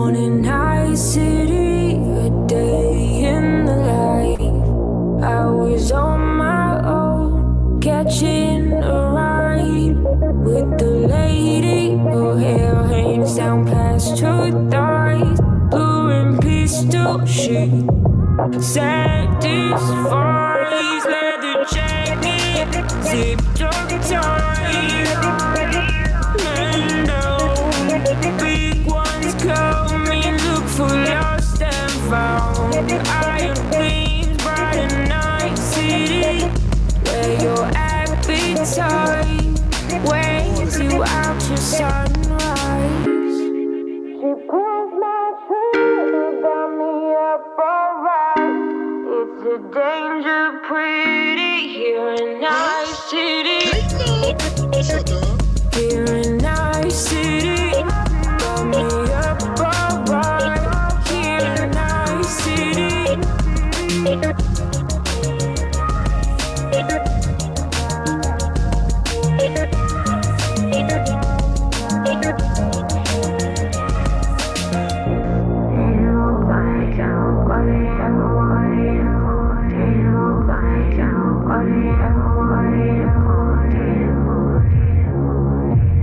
Born in night city, a day in the life. I was on my own, catching a ride with the lady. Her hair hangs down past her thighs, blue and pistol shit. Satisfies, leather jacket, zipped up tight. And big ones coming, look for lost and found. Iron gleams, bright and night city, where your appetite waits you out to sunrise. She pulls my trigger, got me up alright. It's a danger pretty here in night city. Here in night city, got me up alright. Here in night city.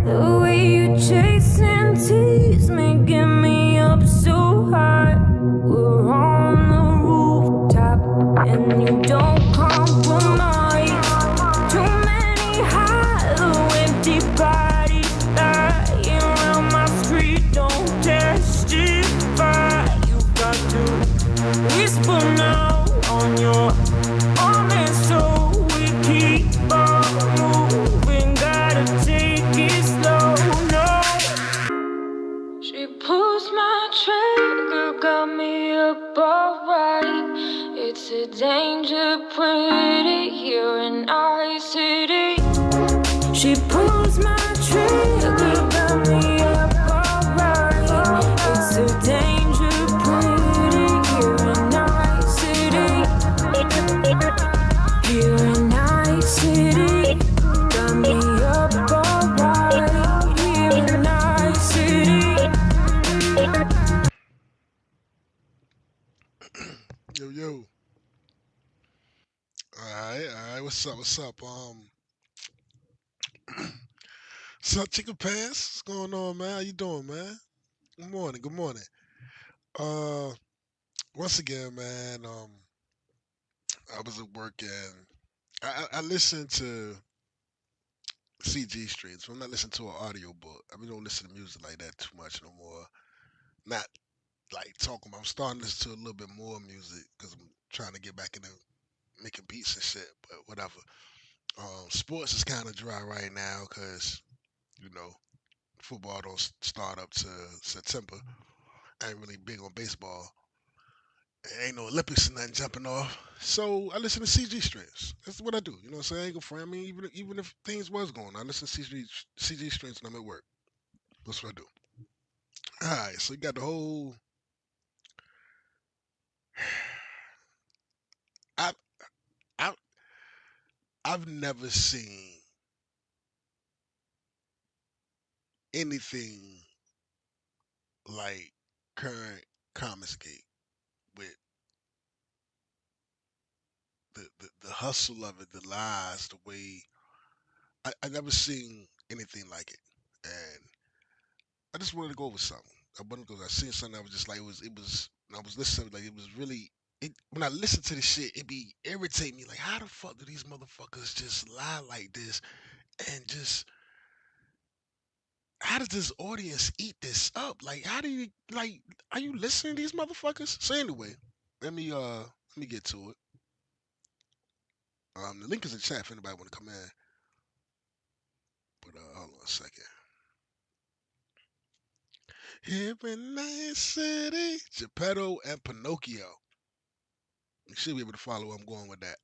The way you chase and tease me, get me up so high. We're on the rooftop and you don't compromise. Too many hollow, empty bodies lying around my street don't testify. You got to whisper now on your arm, and so we keep on moving. Gotta take it slow, no. She pulls my trigger, got me up alright. It's a danger pretty here in our city. She pulls my trigger, got me up alright. It's a danger pretty here in our city. Here in our city, got me up alright. Here in our city. Yo, yo. All right. What's up? What's up, Chicken Pants? What's going on, man? How you doing, man? Good morning. Good morning. Uh, once again, man. I was at work and I listened to CG streams. I'm not listening to an audio book. I mean, don't listen to music like that too much no more. Not like talking about. I'm starting to listen to a little bit more music because I'm trying to get back into making beats and shit. But whatever. Sports is kind of dry right now because you know football don't start up to September. I ain't really big on baseball. Ain't no Olympics and nothing jumping off. So I listen to CG streams. That's what I do. You know what I'm saying? I ain't gonna front. I mean, even if things was going on, I listen to CG streams when I'm at work. That's what I do. All right. So you got the whole. I I I've never seen anything like current Comicsgate with the hustle of it, the lies, the way I never seen anything like it. And I just wanted to go over something. I wanted to go. I seen something. I was just like, it was. I was listening, like it was really. When I listen to this shit, it be irritate me. Like, how the fuck do these motherfuckers just lie like this? And just how does this audience eat this up? Like, how do you like? Are you listening to these motherfuckers? So anyway, let me get to it. The link is in the chat if anybody want to come in. But hold on a second. Here in Night City, Geppetto and Pinocchio. You should be able to follow where I'm going with that.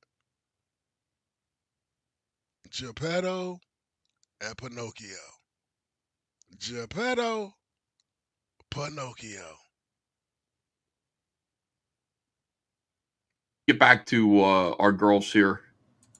Geppetto and Pinocchio. Geppetto, Pinocchio. Get back to our girls here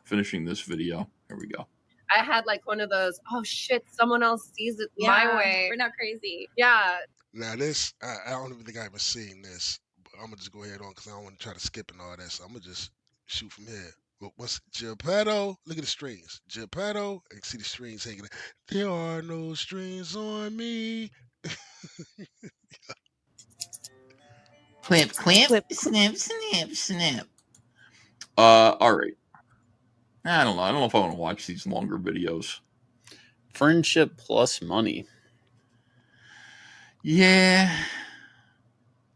finishing this video. Here we go. I had like one of those, oh shit, someone else sees it my way. We're not crazy. Yeah. Now this, I don't even think I ever seen this, but I'm gonna just go ahead on because I don't want to try to skip and all that. So I'm gonna just shoot from here. What's Geppetto? Look at the strings. Geppetto, and see the strings hanging. There are no strings on me. Clip, clip, Clip. snip, snip, snip. All right. I don't know. I don't know if I want to watch these longer videos. Friendship plus money. Yeah.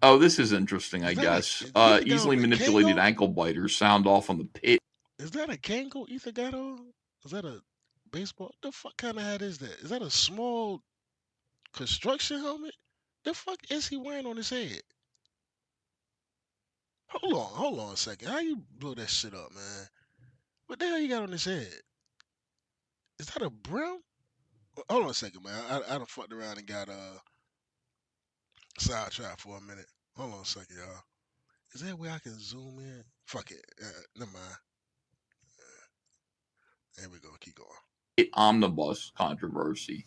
Oh, this is interesting, I Is that guess. is either guy Easily on the manipulated Kango? ankle biters sound off on the pit. Is that a Kango Ether got on? Is that a baseball? The fuck kind of hat is that? Is that a small construction helmet? The fuck is he wearing on his head? Hold on a second. How you blow that shit up, man? What the hell you got on his head? Is that a brim? Hold on a second, man. I done fucked around and got sidetracked for a minute. Hold on a second, y'all. Is there a way I can zoom in? Fuck it. Never mind. There we go. Keep going. Omnibus controversy.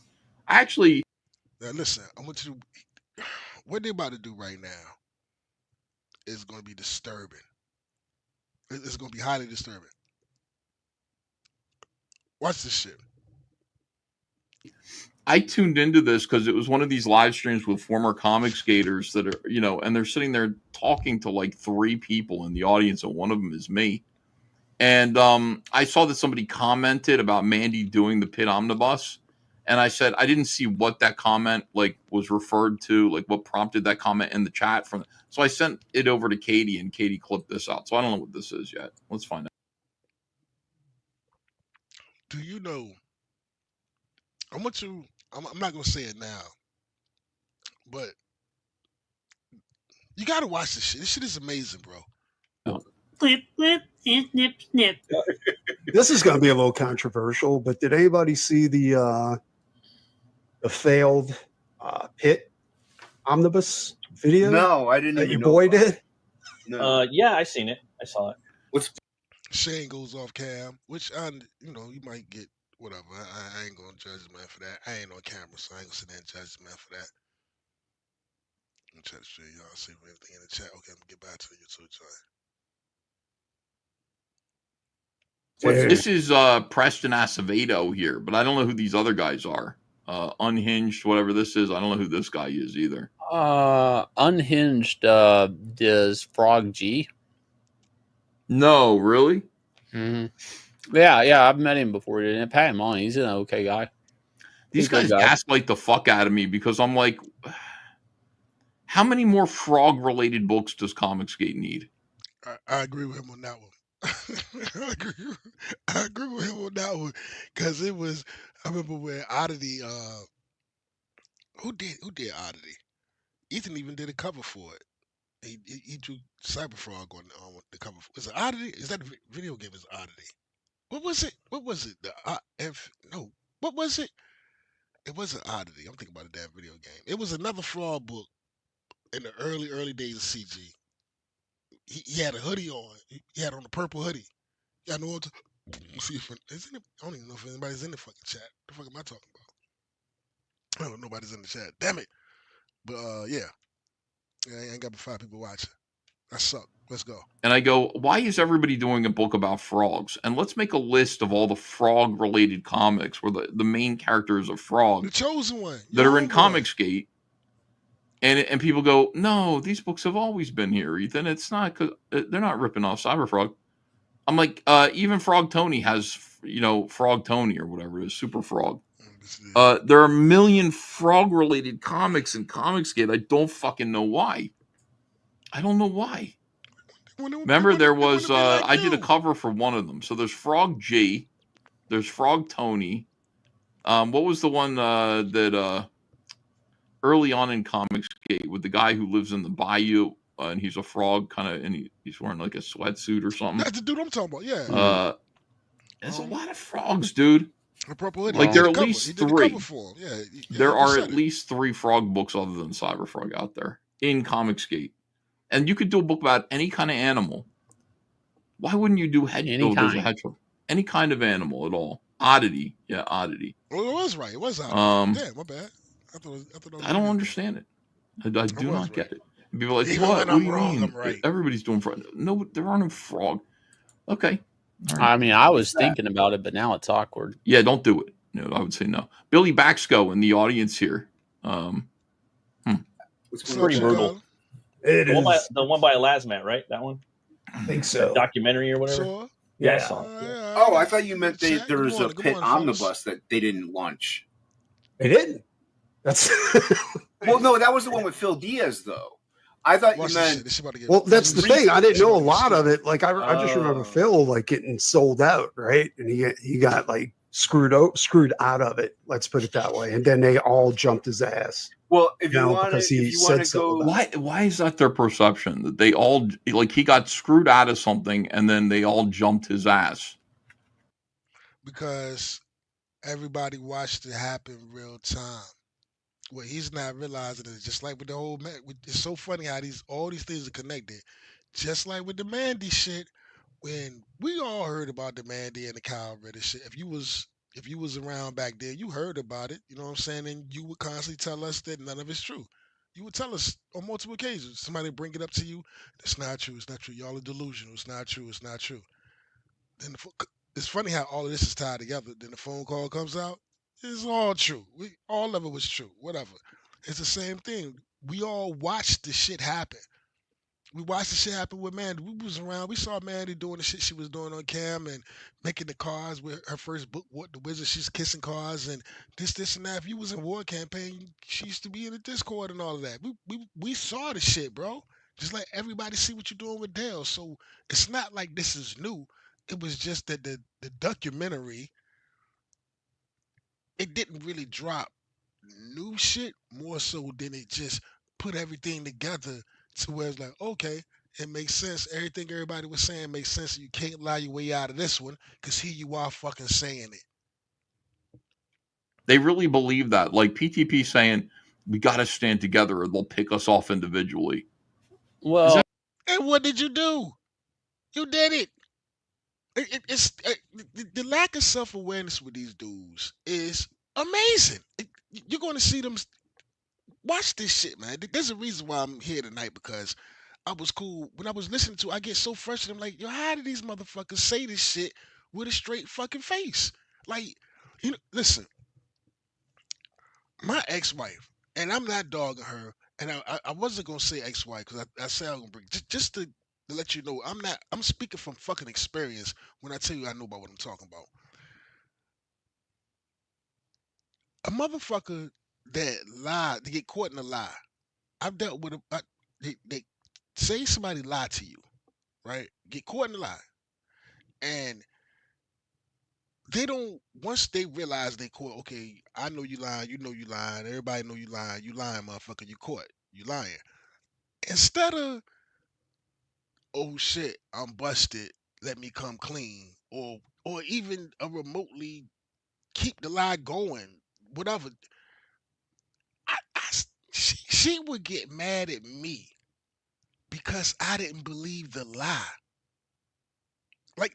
Actually, Now listen, I want you to. What they're about to do right now is going to be disturbing. It's going to be highly disturbing. Watch this shit. I tuned into this because it was one of these live streams with former comic skaters that are, and they're sitting there talking to like 3 people in the audience, and one of them is me. And I saw that somebody commented about Mandy doing the pit omnibus, and I said I didn't see what that comment like was referred to, like what prompted that comment in the chat from. So I sent it over to Katie, and Katie clipped this out. So I don't know what this is yet. Let's find out. Do you know? I want you. I'm not gonna say it now, but you gotta watch this shit. This shit is amazing, bro. Clip, clip, snip, snip. This is going to be a little controversial, but did anybody see the failed pit omnibus video? No, I didn't. That Even your know boy about it. did. No. Yeah, I seen it. I saw it. What's Shane goes off cam, which you might get whatever. I ain't gonna judge the man for that. I ain't on camera, so I ain't gonna sit there and judge the man for that. I'm trying to show y'all see everything in the chat. Okay, I'm gonna get back to the YouTube joint. This is Preston Acevedo here, but I don't know who these other guys are. Unhinged, whatever this is. I don't know who this guy is either. Unhinged does Frog G. No, really? Mm-hmm. Yeah, I've met him before. Didn't pat him on. He's an okay guy. These guys gaslight the fuck out of me because I'm like, how many more frog-related books does Comicsgate need? I agree with him on that one. I agree with him on that one because it was. I remember when Oddity. Who did Oddity? Ethan even did a cover for it. He drew Cyberfrog on the cover. Is it Oddity? Is that a video game? Is Oddity? What was it? What was it? No. What was it? It wasn't Oddity. I'm thinking about a damn video game. It was another frog book in the early days of CG. He had a hoodie on. He had on a purple hoodie. Yeah, I know. See if I don't even know if anybody's in the fucking chat. What the fuck am I talking about? Oh, nobody's in the chat. Damn it. But yeah, I ain't got but 5 people watching. That suck. Let's go. And I go, why is everybody doing a book about frogs? And let's make a list of all the frog-related comics where the main character is a frog. The Chosen One. That are in Comicsgate. And people go, no, these books have always been here, Ethan. It's not because they're not ripping off Cyberfrog. I'm like, even Frog Tony has, Frog Tony or whatever it is, Super Frog. There are a million frog-related comics in Comicsgate. I don't fucking know why. I don't know why. Remember, there was, I did a cover for one of them. So there's Frog G, there's Frog Tony. What was the one that early on in Comicsgate with the guy who lives in the bayou and he's a frog kind of, and he's wearing like a sweatsuit or something? That's the dude I'm talking about, yeah. There's a lot of frogs, dude. Like there are at least 3. Yeah, there are at least 3 frog books other than Cyberfrog out there in Comicsgate. And you could do a book about any kind of animal. Why wouldn't you do hedgehog? Any kind of animal at all. Oddity. Yeah, Oddity. Well, it was right. It was out. Yeah, my bad. I thought it was I don't radio. understand it. I do was not get right. it. And people are like, Even what? when What I'm do you wrong, mean? I'm right. Everybody's doing frog. No, there are no frog. Okay. All right. I mean, I was thinking about it, but now it's awkward. Yeah, don't do it. No, I would say no. Billy Baxco in the audience here. What's pretty brutal. It is. The one by Lazmat, right? That one? I think That so. documentary or whatever? So, Yeah, I Yeah. saw it. yeah. Oh, I thought you meant Chat, there good was a morning, good pit morning, fellas. omnibus that they didn't launch. They didn't. That's Well, no, that was the one with Phil Diaz, though. I thought Watch you this meant shit. This shit about to get well, that's the thing. I didn't know a lot of it. it. Like I just remember Oh. Phil like getting sold out, right? And he got like screwed out of it. Let's put it that way. And then they all jumped his ass. well. If You you know, want because he to said so go, Why is that their perception that they all like he got screwed out of something and then they all jumped his ass? Because everybody watched it happen real time. What he's not realizing is just like with the whole man. It's so funny how all these things are connected. Just like with the Mandy shit, when we all heard about the Mandy and the Kyle Ritter shit. If you was around back there, you heard about it. You know what I'm saying? And you would constantly tell us that none of it's true. You would tell us on multiple occasions. Somebody bring it up to you. It's not true. It's not true. Y'all are delusional. It's not true. It's not true. Then it's funny how all of this is tied together. Then the phone call comes out. It's all true. All of it was true. Whatever. It's the same thing. We all watched the shit happen. We watched the shit happen with Mandy. We was around. We saw Mandy doing the shit she was doing on cam and making the cars with her first book, What the Wizard. She's kissing cars and this, and that. If you was in war campaign, she used to be in the Discord and all of that. We saw the shit, bro. Just like everybody see what you're doing with Dale. So it's not like this is new. It was just that the documentary, it didn't really drop new shit more so than it just put everything together to where it's like, okay, it makes sense. Everything everybody was saying makes sense. You can't lie your way out of this one because here you are fucking saying it. They really believe that. Like PTP saying, we got to stand together or they'll pick us off individually. Well, And what did you do? You did it. It's the lack of self-awareness with these dudes is amazing. You're going to see them. Watch this shit, man. There's a reason why I'm here tonight because I was cool. When I was listening to it, I get so frustrated. I'm like, yo, how do these motherfuckers say this shit with a straight fucking face? Like, listen, my ex-wife, and I'm not dogging her, and I wasn't going to say ex-wife because I said I was going to bring, just to let you know, I'm speaking from fucking experience when I tell you I know about what I'm talking about. A motherfucker that lied, to get caught in a lie. I've dealt with they say somebody lied to you, right? Get caught in a lie. And they don't, once they realize they caught, okay, I know you lying, you know you lying, everybody know you lying, motherfucker, you caught, you lying. Instead of, oh shit, I'm busted, let me come clean, or even a remotely keep the lie going, whatever. She would get mad at me because I didn't believe the lie. Like,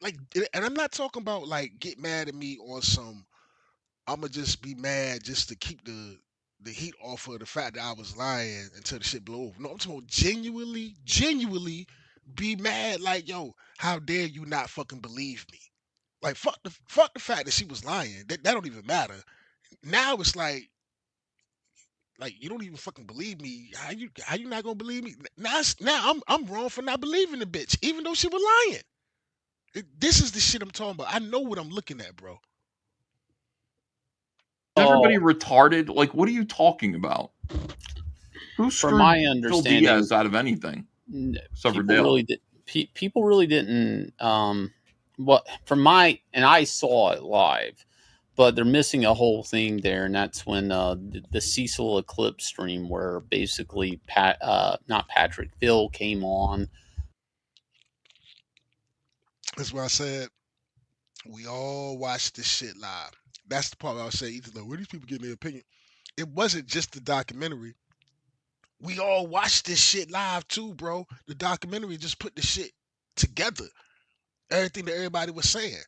and I'm not talking about like get mad at me on some. I'ma just be mad just to keep the heat off of the fact that I was lying until the shit blow over. No, I'm talking about genuinely be mad. Like, yo, how dare you not fucking believe me? Like, fuck the fact that she was lying. That don't even matter. Now it's like you don't even fucking believe me. How you not gonna believe me? Now I'm wrong for not believing the bitch, even though she was lying. This is the shit I'm talking about. I know what I'm looking at, bro. Is everybody retarded? Like, what are you talking about? Who screwed from my Phil understanding, Diaz out of anything? Except for Dale. People really didn't. What from my and I saw it live, but they're missing a whole thing there, and that's when the Cecil Eclipse stream, where basically Phil came on. That's why I said we all watched this shit live. That's the part where I was saying, Ethan, like, where these people getting their opinion? It wasn't just the documentary. We all watched this shit live too, bro. The documentary just put the shit together. Everything that everybody was saying.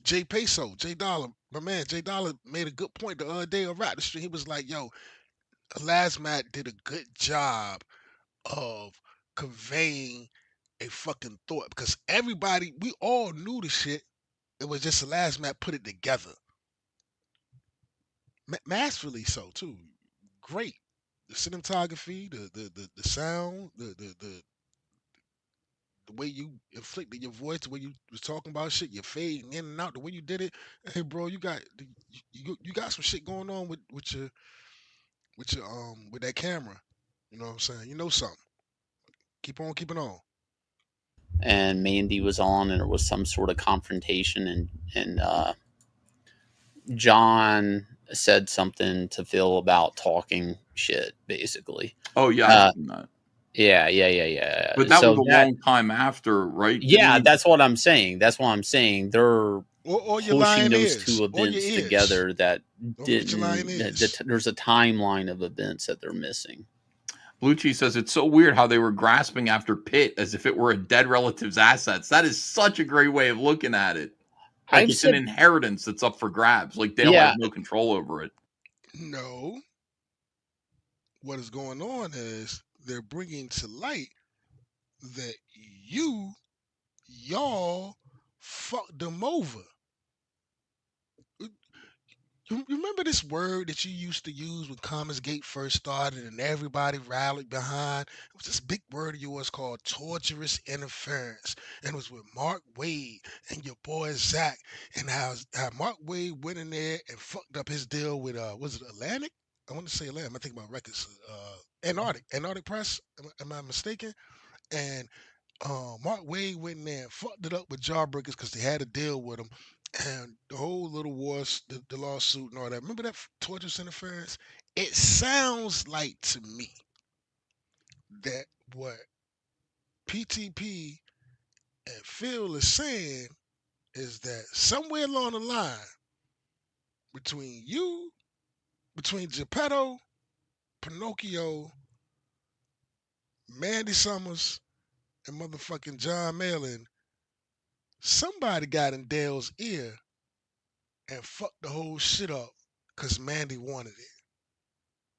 Jay Peso, Jay Dollar, my man, Jay Dollar made a good point the other day on Rap the Street. He was like, "Yo, Lasmat did a good job of conveying a fucking thought because everybody, we all knew the shit. It was just Lasmat put it together, masterfully so too. Great, the cinematography, the sound, the way you inflicted your voice, the way you was talking about shit, you're fading in and out, the way you did it. Hey, bro, you got some shit going on with with that camera. You know what I'm saying? You know something. Keep on keeping on. And Mandy was on, and there was some sort of confrontation, and John said something to Phil about talking shit, basically. Oh yeah, I've seen that. Yeah. But that was a long time after, right? Yeah, that's what I'm saying. They're Or your pushing lying those ears. two Or your events ears. together that Don't forget your lying didn't. ears. There's a timeline of events that they're missing. Blue Cheese says it's so weird how they were grasping after Pitt as if it were a dead relative's assets. That is such a great way of looking at it. Like I've it's said- an inheritance that's up for grabs. Like Dale Yeah. has no control over it. No. What is going on is they're bringing to light that y'all fucked them over. You remember this word that you used to use when Commons Gate first started and everybody rallied behind? It was this big word of yours called torturous interference. And it was with Mark Wade and your boy Zach, and how Mark Wade went in there and fucked up his deal with was it Atlantic? I want to say Atlantic. I'm thinking about records. Antarctic Press. Am I mistaken? And Mark Wade went in there and fucked it up with Jawbreakers because they had to deal with him. And the whole little wars, the lawsuit and all that. Remember that torturous interference? It sounds like to me that what PTP and Phil is saying is that somewhere along the line between Geppetto, Pinocchio, Mandy Summers, and motherfucking John Malin, somebody got in Dale's ear and fucked the whole shit up because Mandy wanted it.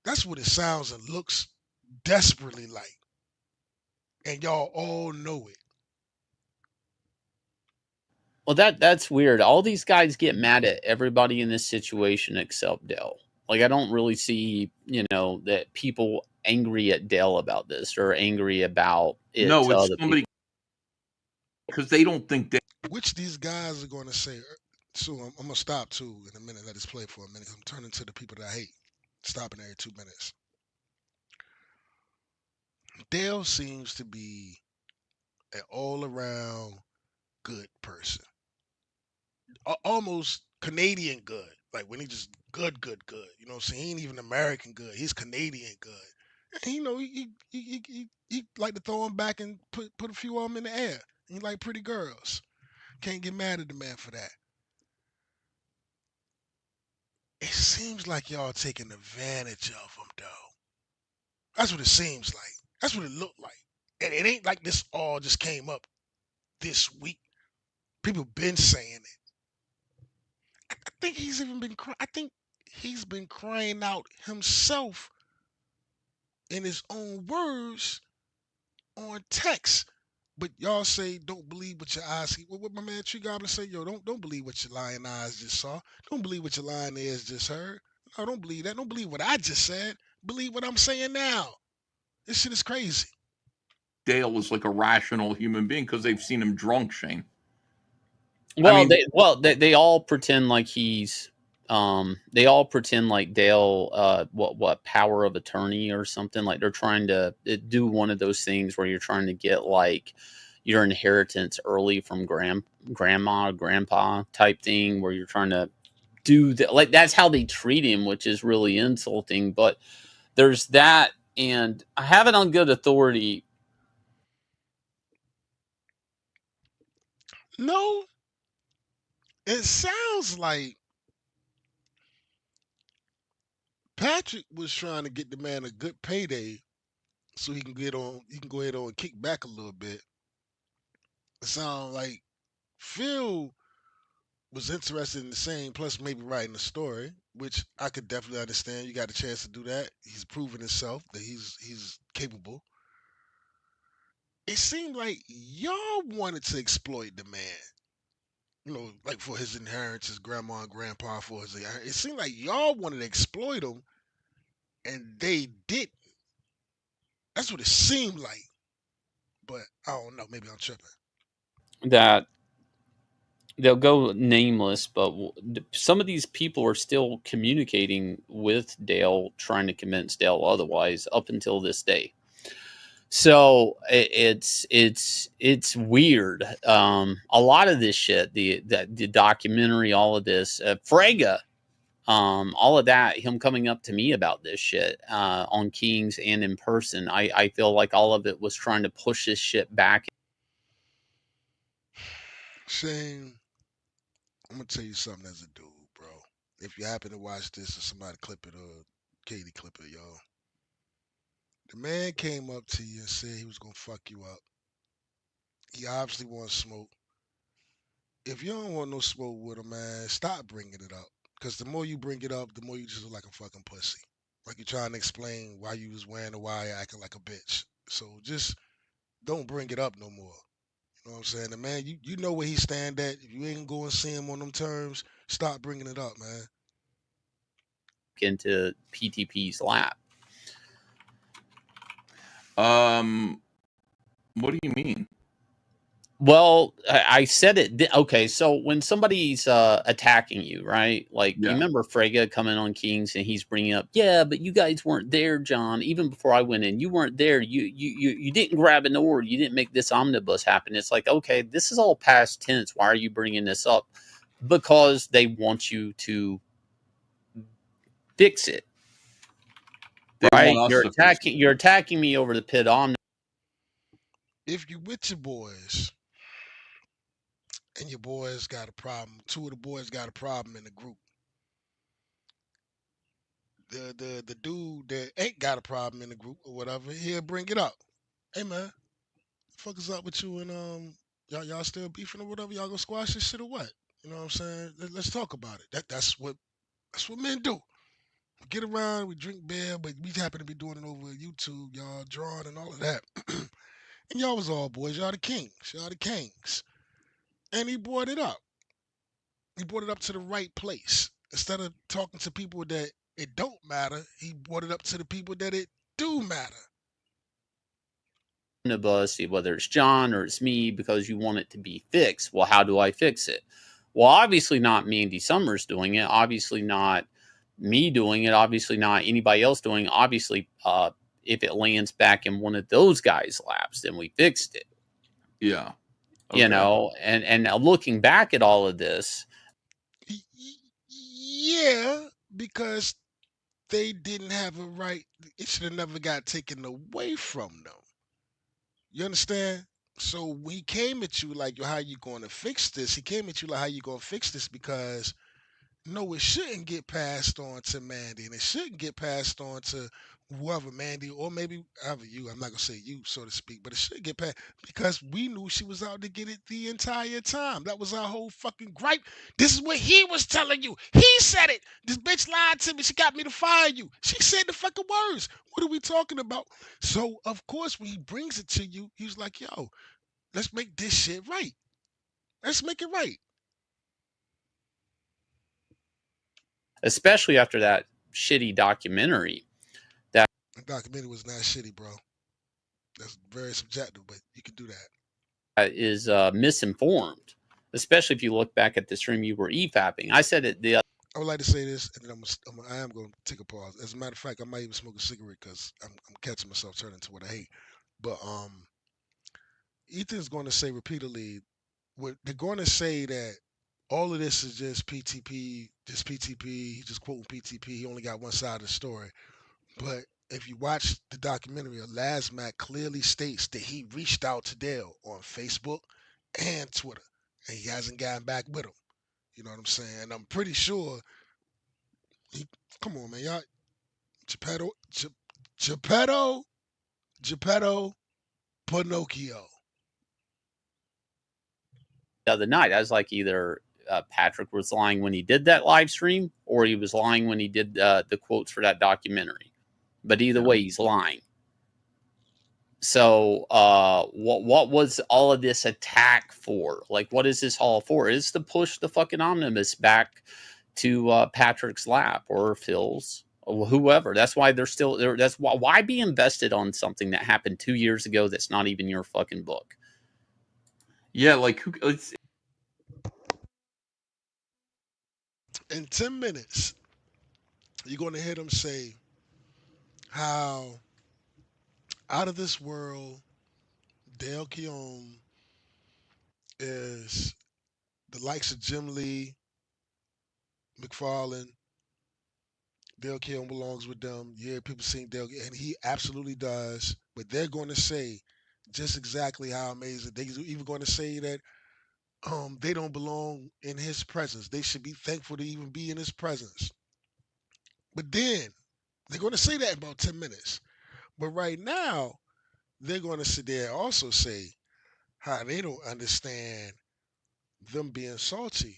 That's what it sounds and looks desperately like. And y'all all know it. Well, that's weird. All these guys get mad at everybody in this situation except Dell. Like, I don't really see, that people angry at Dell about this or angry about it. No, it's somebody because they don't think they. Which these guys are going to say. So I'm going to stop too in a minute. Let this play for a minute. I'm turning to the people that I hate. Stopping every 2 minutes. Dale seems to be an all-around good person. Almost Canadian good. Like when he just good. You know what I'm saying? He ain't even American good. He's Canadian good. And he like to throw him back and put a few of them in the air. He like pretty girls. Can't get mad at the man for that. It seems like y'all taking advantage of him, though. That's what it seems like. That's what it looked like. And it ain't like this all just came up this week. People been saying it. I think he's even been I think he's been crying out himself in his own words on text. But y'all say don't believe what your eyes see. What my man Tree Goblin say, yo, don't believe what your lying eyes just saw. Don't believe what your lying ears just heard. No, don't believe that. Don't believe what I just said. Believe what I'm saying now. This shit is crazy. Dale is like a rational human being because they've seen him drunk, Shane. Well, they all pretend like he's. They all pretend like Dale, what power of attorney or something. Like they're trying to do one of those things where you're trying to get like your inheritance early from grandma, grandpa type thing, where you're trying to do that. Like that's how they treat him, which is really insulting. But there's that, and I have it on good authority. No, it sounds like Patrick was trying to get the man a good payday so he can go ahead on and kick back a little bit. It sounds like Phil was interested in the same, plus maybe writing a story, which I could definitely understand. You got a chance to do that. He's proven himself that he's capable. It seemed like y'all wanted to exploit the man. Like for his inheritance, his grandma and grandpa for his inheritance. It seemed like y'all wanted to exploit him, and they didn't. That's what it seemed like. But I don't know. Maybe I'm tripping. That they'll go nameless, but some of these people are still communicating with Dale, trying to convince Dale otherwise up until this day. So it's weird. A lot of this shit, the documentary, all of this, Frege, all of that, him coming up to me about this shit on Kings and in person, I feel like all of it was trying to push this shit back. Shane, I'm gonna tell you something as a dude, bro. If you happen to watch this or somebody clip it or Katie clip it, y'all. The man came up to you and said he was gonna fuck you up. He obviously wants smoke. If you don't want no smoke with him, man, stop bringing it up. Cause the more you bring it up, the more you just look like a fucking pussy. Like you're trying to explain why you was wearing the wire, acting like a bitch. So just don't bring it up no more. You know what I'm saying? The man, you know where he stand at. If you ain't going to see him on them terms, stop bringing it up, man. Into PTP's lap. What do you mean? Well, I said it. Okay, so when somebody's attacking you, right? Like, Yeah. you remember Frege coming on Kings and he's bringing up, yeah, but you guys weren't there, John. Even before I went in, you weren't there. You didn't grab an order. You didn't make this omnibus happen. It's like, okay, this is all past tense. Why are you bringing this up? Because they want you to fix it. They Right? want us to fix it. You're attacking me over the pit omnibus. If you with your boys and your boys got a problem, two of the boys got a problem in the group. The dude that ain't got a problem in the group or whatever, he'll bring it up. Hey man, the fuck is up with you and y'all still beefing or whatever? Y'all gonna squash this shit or what? You know what I'm saying? Let's talk about it. That's what men do. We get around, we drink beer, but we happen to be doing it over YouTube, y'all drawing and all of that. And y'all was all boys, y'all the kings, y'all the kings. And he brought it up. He brought it up to the right place. Instead of talking to people that it don't matter, he brought it up to the people that it do matter. Omnibus, whether it's John or it's me, because you want it to be fixed. Well, how do I fix it? Well, obviously not Mandy Summers doing it. Obviously not me doing it. Obviously not anybody else doing it. Obviously, if it lands back in one of those guys' laps, then we fixed it. Yeah. Okay. You know, and looking back at all of this. Yeah, because they didn't have a right. It should have never got taken away from them. You understand? So when he came at you like, how you going to fix this? He came at you like, how you going to fix this? Because no, it shouldn't get passed on to Mandy, and it shouldn't get passed on to whoever, Mandy, or maybe ever you. I'm not gonna say you, so to speak, but it should get passed because we knew she was out to get it the entire time. That was our whole fucking gripe. This is what he was telling you. He said it. This bitch lied to me. She got me to fire you. She said the fucking words. What are we talking about? So of course, when he brings it to you, he's like, "Yo, let's make this shit right. Let's make it right." Especially after that shitty documentary. The documentary was not shitty, bro. That's very subjective, but you can do that. Is misinformed, especially if you look back at the stream you were EFAPing. I said it. I would like to say this, and then I am going to take a pause. As a matter of fact, I might even smoke a cigarette because I'm catching myself turning to what I hate. But Ethan's going to say repeatedly, they're going to say that all of this is just PTP, just PTP. He's just quoting PTP. He only got one side of the story. But if you watch the documentary, Lasmack clearly states that he reached out to Dale on Facebook and Twitter, and he hasn't gotten back with him. You know what I'm saying? And I'm pretty sure come on, man, y'all. Geppetto, Pinocchio. The other night, I was like, either Patrick was lying when he did that live stream, or he was lying when he did the quotes for that documentary. But either way, he's lying. So what was all of this attack for? Like, what is this all for? Is to push the fucking omnibus back to Patrick's lap or Phil's or whoever. That's why they're still there. That's why be invested on something that happened 2 years ago that's not even your fucking book. Yeah, like in 10 minutes, you're going to hear them say how out of this world Dale Keown is the likes of Jim Lee, McFarlane. Dale Keown belongs with them. Yeah, people sing Dale, and he absolutely does. But they're going to say just exactly how amazing. They're even going to say that they don't belong in his presence. They should be thankful to even be in his presence. But then they're going to say that in about 10 minutes. But right now, they're going to sit there and also say how they don't understand them being salty,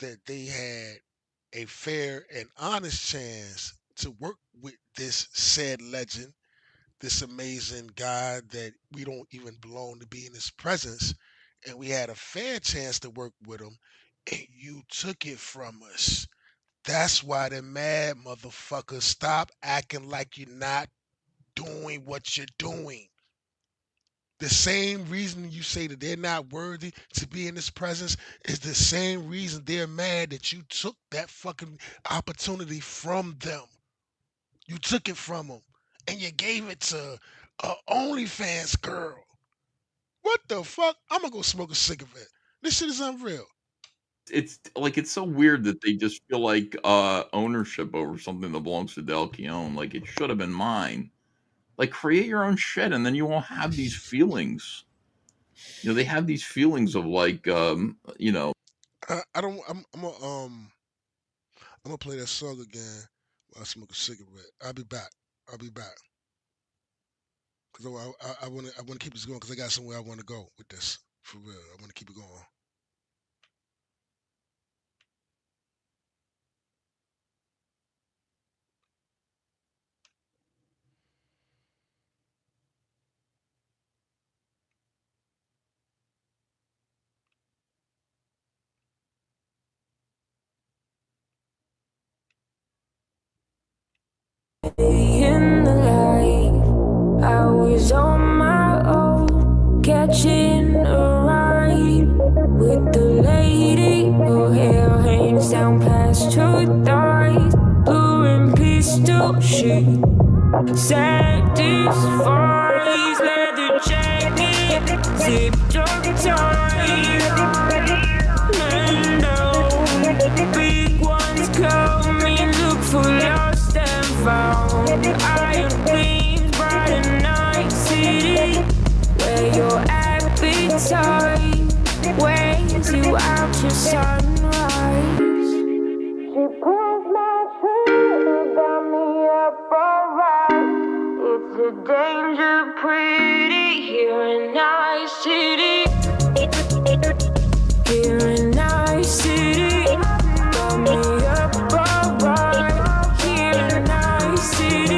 that they had a fair and honest chance to work with this said legend, this amazing guy that we don't even belong to be in his presence, and we had a fair chance to work with him, and you took it from us. That's why they're mad, motherfucker. Stop acting like you're not doing what you're doing. The same reason you say that they're not worthy to be in this presence is the same reason they're mad that you took that fucking opportunity from them. You took it from them, and you gave it to a OnlyFans girl. What the fuck? I'm gonna go smoke a cigarette. This shit is unreal. It's like, it's so weird that they just feel like ownership over something that belongs to Dale Keown. Like, it should have been mine. Like, create your own shit, and then you won't have these feelings. You know, they have these feelings of like, you know. I don't. I'm gonna play that song again while I smoke a cigarette. I'll be back. Cause I want to keep this going because I got somewhere I want to go with this for real. I want to keep it going. In the light, I was on my own, catching a ride with the lady. Her hair hangs down past her thighs, blue and pistol shit. Satisfies, leather jacket, zipped up tight. And big ones coming, look for lost and found. Iron gleams, bright and night city, where your appetite weighs you out to sunrise. She pulls my trigger, got me up alright. It's a danger pretty here in Nice City. Here in Nice City, got me up alright. Here in Nice City.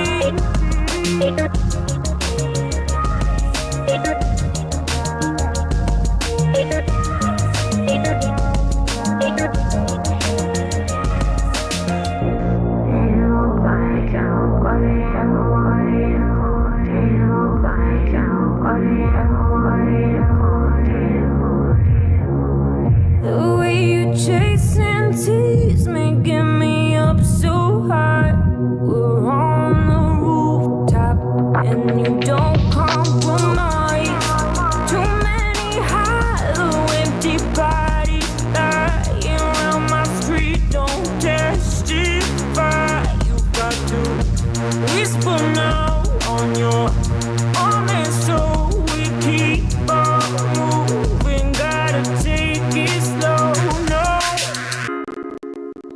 The way you chase and tease me, get me up so high. We're on the rooftop and you don't compromise. Too many hollow, empty bodies lying around my street don't testify. You got to whisper now on your arm, and so we keep on moving. Gotta take it slow, no.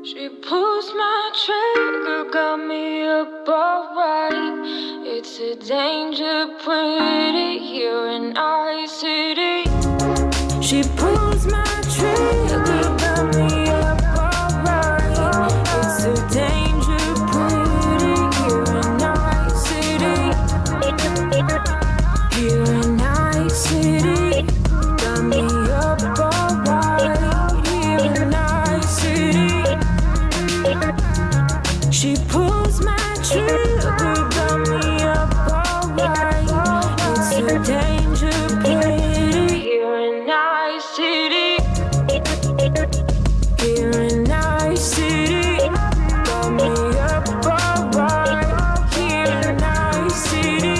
She pulls my trigger, got me up alright. It's a danger pretty here in Nice City. She pulls my trigger, got pulls my trigger, got me up alright. It's a danger pretty here in Night City. Here in Night City, got me up alright. Here in Night City.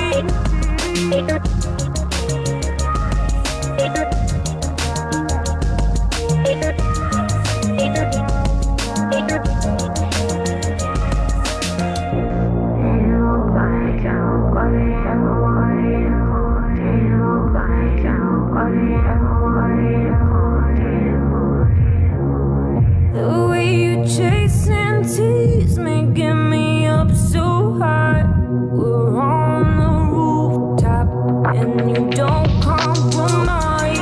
The way you chase and tease me, get me up so high. We're on the rooftop and you don't compromise.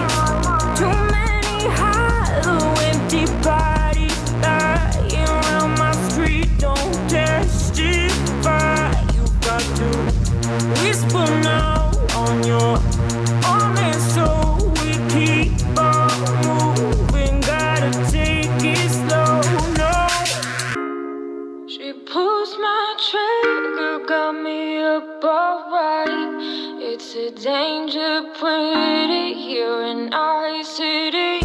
Too many hollow, empty bodies lying around my street, don't testify. You got to whisper now on your own, and so we keep on moving. Gotta take it slow, no. She pulls my trigger, got me up alright. It's a danger pretty here in Night City.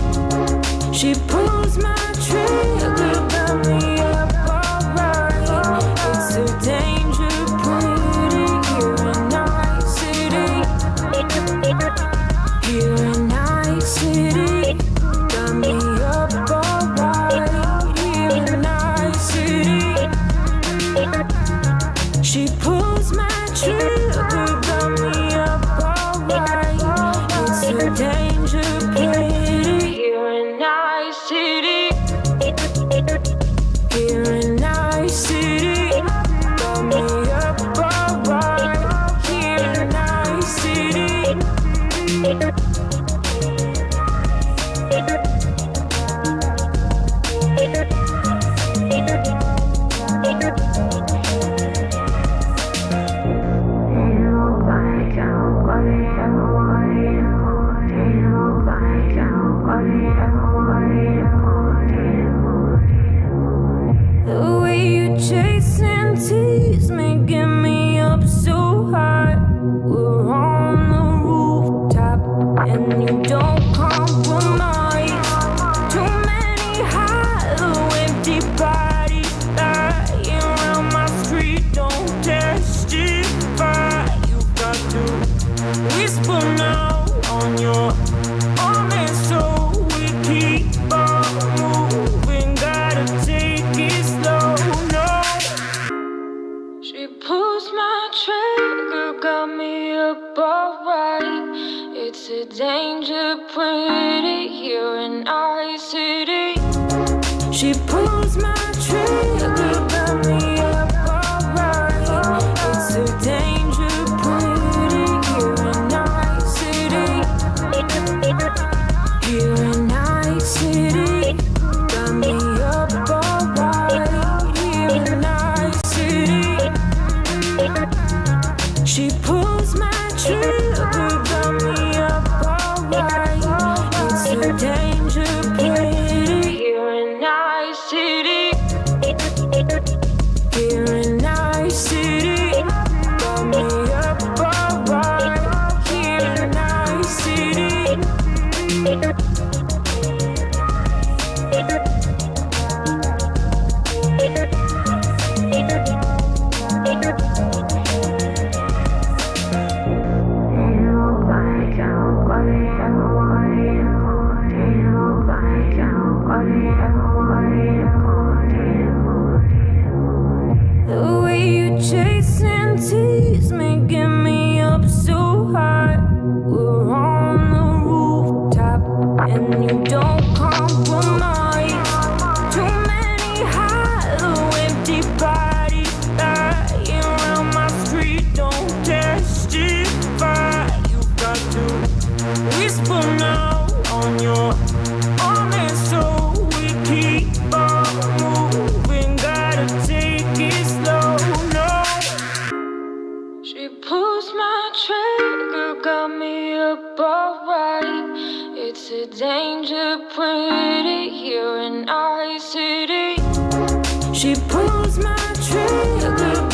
She pulls my trigger, got me up alright. It's a danger pretty here in Night City. Here in Night City, got me up alright. Here in Night City. She pulls my trigger, got me up alright. It's a danger pretty here in Night City. Here in Night City, got me up alright. Here in Night City. The way you chase and tease me, get me up so high. We're on the rooftop and you don't compromise. Too many hollow, empty bodies lying around my street, don't testify. You got to whisper now on your own, and so we keep on moving. Gotta take it slow, no. She pulls my trigger, got me up alright. It's a danger pretty here in Night City. She pulls my trigger, got me up alright. It's a danger pretty here in Night City. Here in Night City, got me up alright. Here in Night City. She pulls my trigger, got me up alright. It's a danger pretty here in Night City. Here in Night City, got me up alright. Here in Night City. The way you chase and tease me, get me up so high. We're on the rooftop and you don't compromise. Too many hollow, empty bodies lying around my street, don't testify. You got to whisper now on your own, and so we keep on moving. Gotta take it slow, no. She pulls my trigger, got me up alright. It's a danger pretty here in Night City. She pulls my trigger.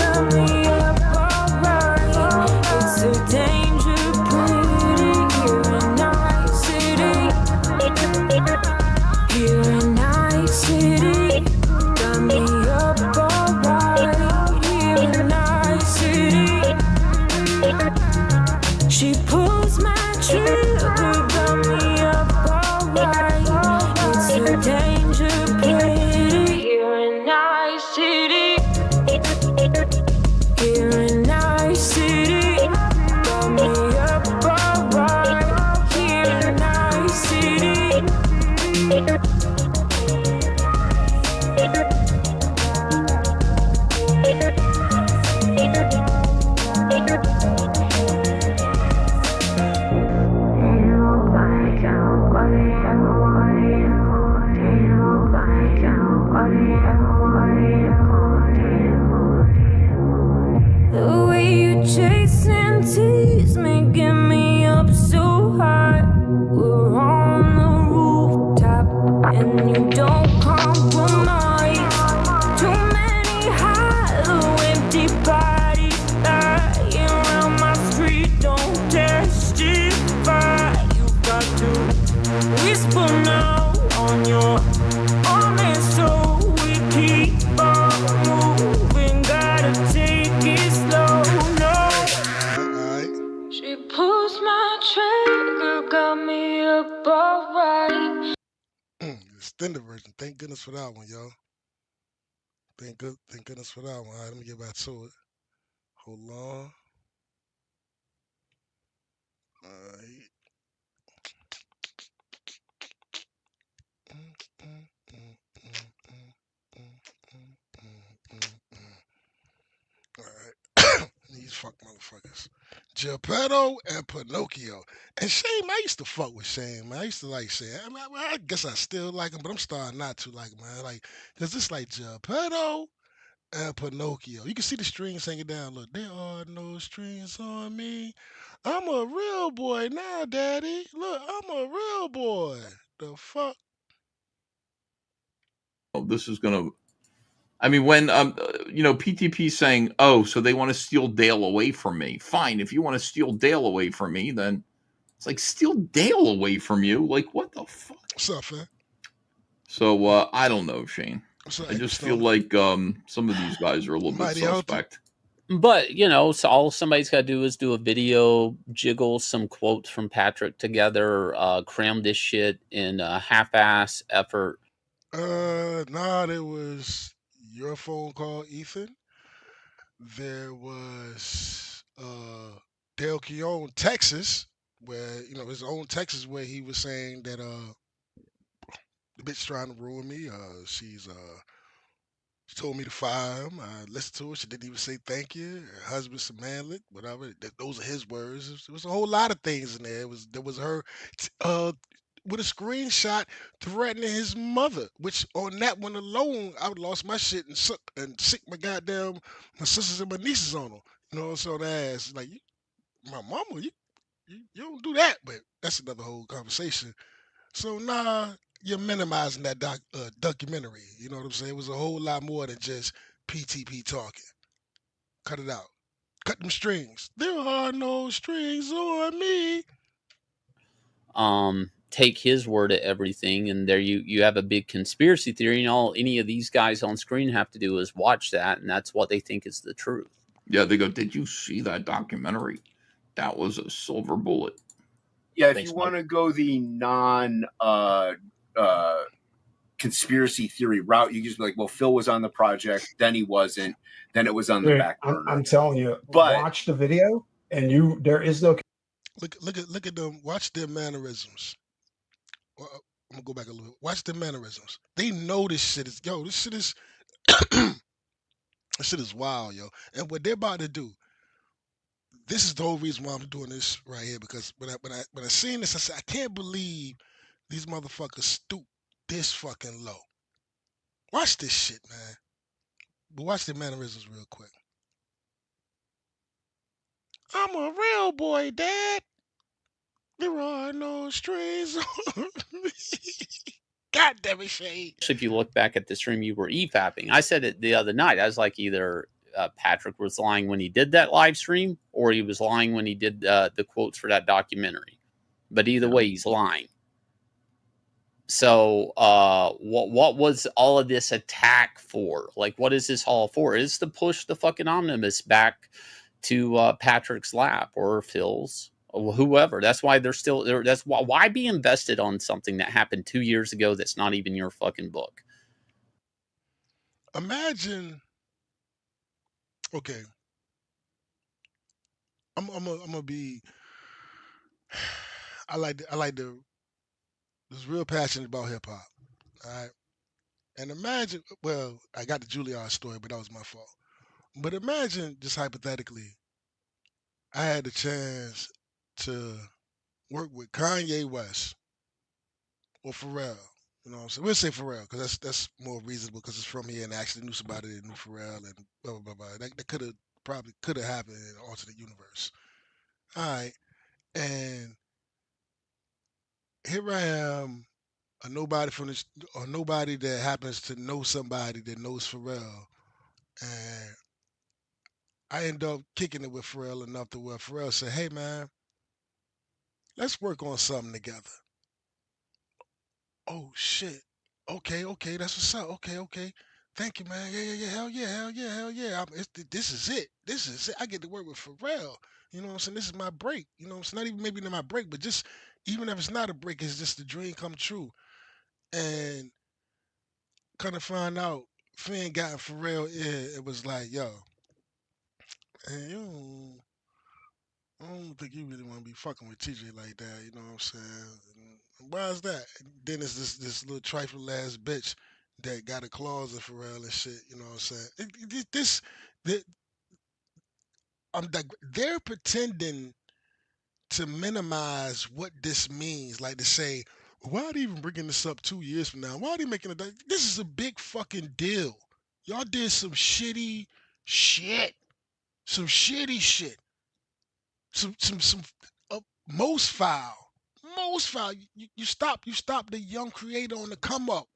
chasing tease making me up so high. We're on the rooftop and you don't compromise. Too many hollow empty bodies lying around my street. Don't testify. You got to whisper now on your honest, so we keep on moving. Gotta take it slow. No, she pulls my trigger, got me up alright. Extended version. Thank goodness for that one, yo. Thank goodness for that one. All right, let me get back to it. Hold on. All right. All right. These fuck motherfuckers. Geppetto and Pinocchio. And Shane, I used to fuck with Shane, man. I used to like Shane. I guess I still like him, but I'm starting not to like him, man. Like, cause it's like Geppetto and Pinocchio. You can see the strings hanging down. Look, there are no strings on me. I'm a real boy now, Daddy. Look, I'm a real boy. The fuck? This is gonna. I mean, when PTP saying, "Oh, so they want to steal Dale away from me." Fine, if you want to steal Dale away from me, then it's like steal Dale away from you. Like, what the fuck? What's up, fam? So I don't know, Shane. What's up, I just Stone? feel like some of these guys are a little bit Mighty healthy. suspect. But so all somebody's got to do is do a video, jiggle some quotes from Patrick together, cram this shit in a half-ass effort. Nah, there was your phone call, Ethan. There was Dale Keown, Texas, where his own Texas, where he was saying that the bitch trying to ruin me. She told me to fire him. I listened to her. She didn't even say thank you. Her husband's a manlet, whatever. Those are his words. There was a whole lot of things in there. There was her with a screenshot threatening his mother, which on that one alone, I would lost my shit and sick my goddamn my sisters and my nieces on her. So the ass like my mama, you don't do that, but that's another whole conversation. So nah, you're minimizing that documentary. You know what I'm saying? It was a whole lot more than just PTP talking. Cut it out. Cut them strings. There are no strings on me. Take his word at everything, and there you have a big conspiracy theory, and all any of these guys on screen have to do is watch that, and that's what they think is the truth. Yeah, they go, "Did you see that documentary? That was a silver bullet." Yeah, if you want to go the non conspiracy theory route, you just be like, well, Phil was on the project, then he wasn't, then it was on the back burner. I'm telling you, But watch the video, and there is no. Look at them. Watch their mannerisms. I'm gonna go back a little bit. Watch their mannerisms. They know this shit is this shit is this shit is wild, yo. And what they're about to do. This is the whole reason why I'm doing this right here, because when I seen this, I said, I can't believe these motherfuckers stoop this fucking low. Watch this shit, man. But watch their mannerisms real quick. I'm a real boy, Dad. There are no strings on me. God damn it, Shane. If you look back at the stream, you were EFAPing. I said it the other night. I was like, either Patrick was lying when he did that live stream, or he was lying when he did the quotes for that documentary. But either way, he's lying. So what was all of this attack for? Like, what is this all for? It's to push the fucking omnibus back to Patrick's lap or Phil's or whoever. That's why they're still there. That's why be invested on something that happened 2 years ago that's not even your fucking book. Imagine. Okay. I'm gonna be. I like the. Was real passionate about hip hop. All right. And imagine, well, I got the Juilliard story, but that was my fault. But imagine, just hypothetically, I had the chance to work with Kanye West or Pharrell. You know what I'm saying? We'll say Pharrell because that's more reasonable because it's from here and I actually knew somebody that knew Pharrell and blah, blah, blah, blah. That could have probably could have happened in an alternate universe. All right, and here I am, a nobody from the, or nobody that happens to know somebody that knows Pharrell, and I end up kicking it with Pharrell enough to where Pharrell said, "Hey man, let's work on something together." Oh shit. Okay, okay, that's what's up. Okay, okay. Thank you, man. Yeah, yeah, yeah. Hell yeah, hell yeah, hell yeah. This is it. This is it. I get to work with Pharrell. You know what I'm saying? This is my break. You know what I'm saying? Not even maybe not my break, but just even if it's not a break, it's just the dream come true. And kind of find out Finn got in Pharrell ear, it was like, yo, man, I don't think you really want to be fucking with TJ like that. You know what I'm saying? And why is that? And then it's this little trifling ass bitch that got a clause in Pharrell and shit. You know what I'm saying? Th- I'm like, they're pretending to minimize what this means, like to say, why are they even bringing this up 2 years from now? Why are they making it? This is a big fucking deal. Y'all did some shitty shit, some shitty shit, some most foul, most foul. You stop the young creator on the come up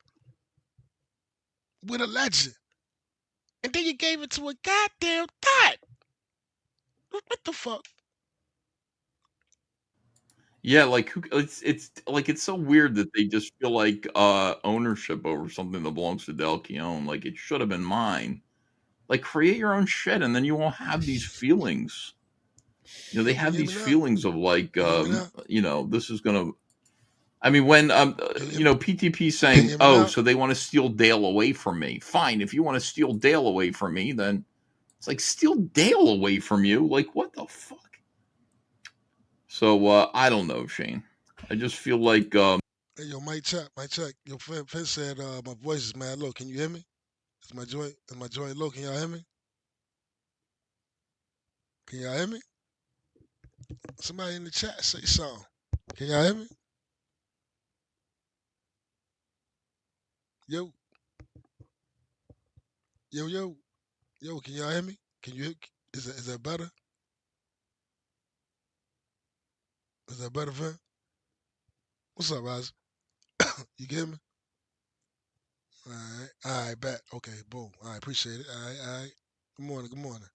with a legend, and then you gave it to a goddamn thought. What the fuck? Yeah, like it's like it's so weird that they just feel like ownership over something that belongs to Del Keown. Like it should have been mine. Like create your own shit, and then you won't have these feelings. You know, they Yo, can have you hear these me now? feelings of like, Can you hear me now? you know, this is gonna. I mean, when Can you hear you me? know, PTP Can you saying, hear me "Oh, now? so they want to steal Dale away from me." Fine, if you want to steal Dale away from me, then it's like steal Dale away from you. Like what the fuck? So I don't know, Shane. I just feel like Hey, yo, mic check, mic check. Yo, Finn said my voice is mad low. Can you hear me? Is my joint low? Can y'all hear me? Can y'all hear me? Somebody in the chat say something. Can y'all hear me? Yo, yo, yo, yo. Can y'all hear me? Can you? Is that better? Is that better, Finn? What's up, Roz? You get me? All right, bet. Okay, boom. All right, appreciate it. All right, all right. Good morning, good morning.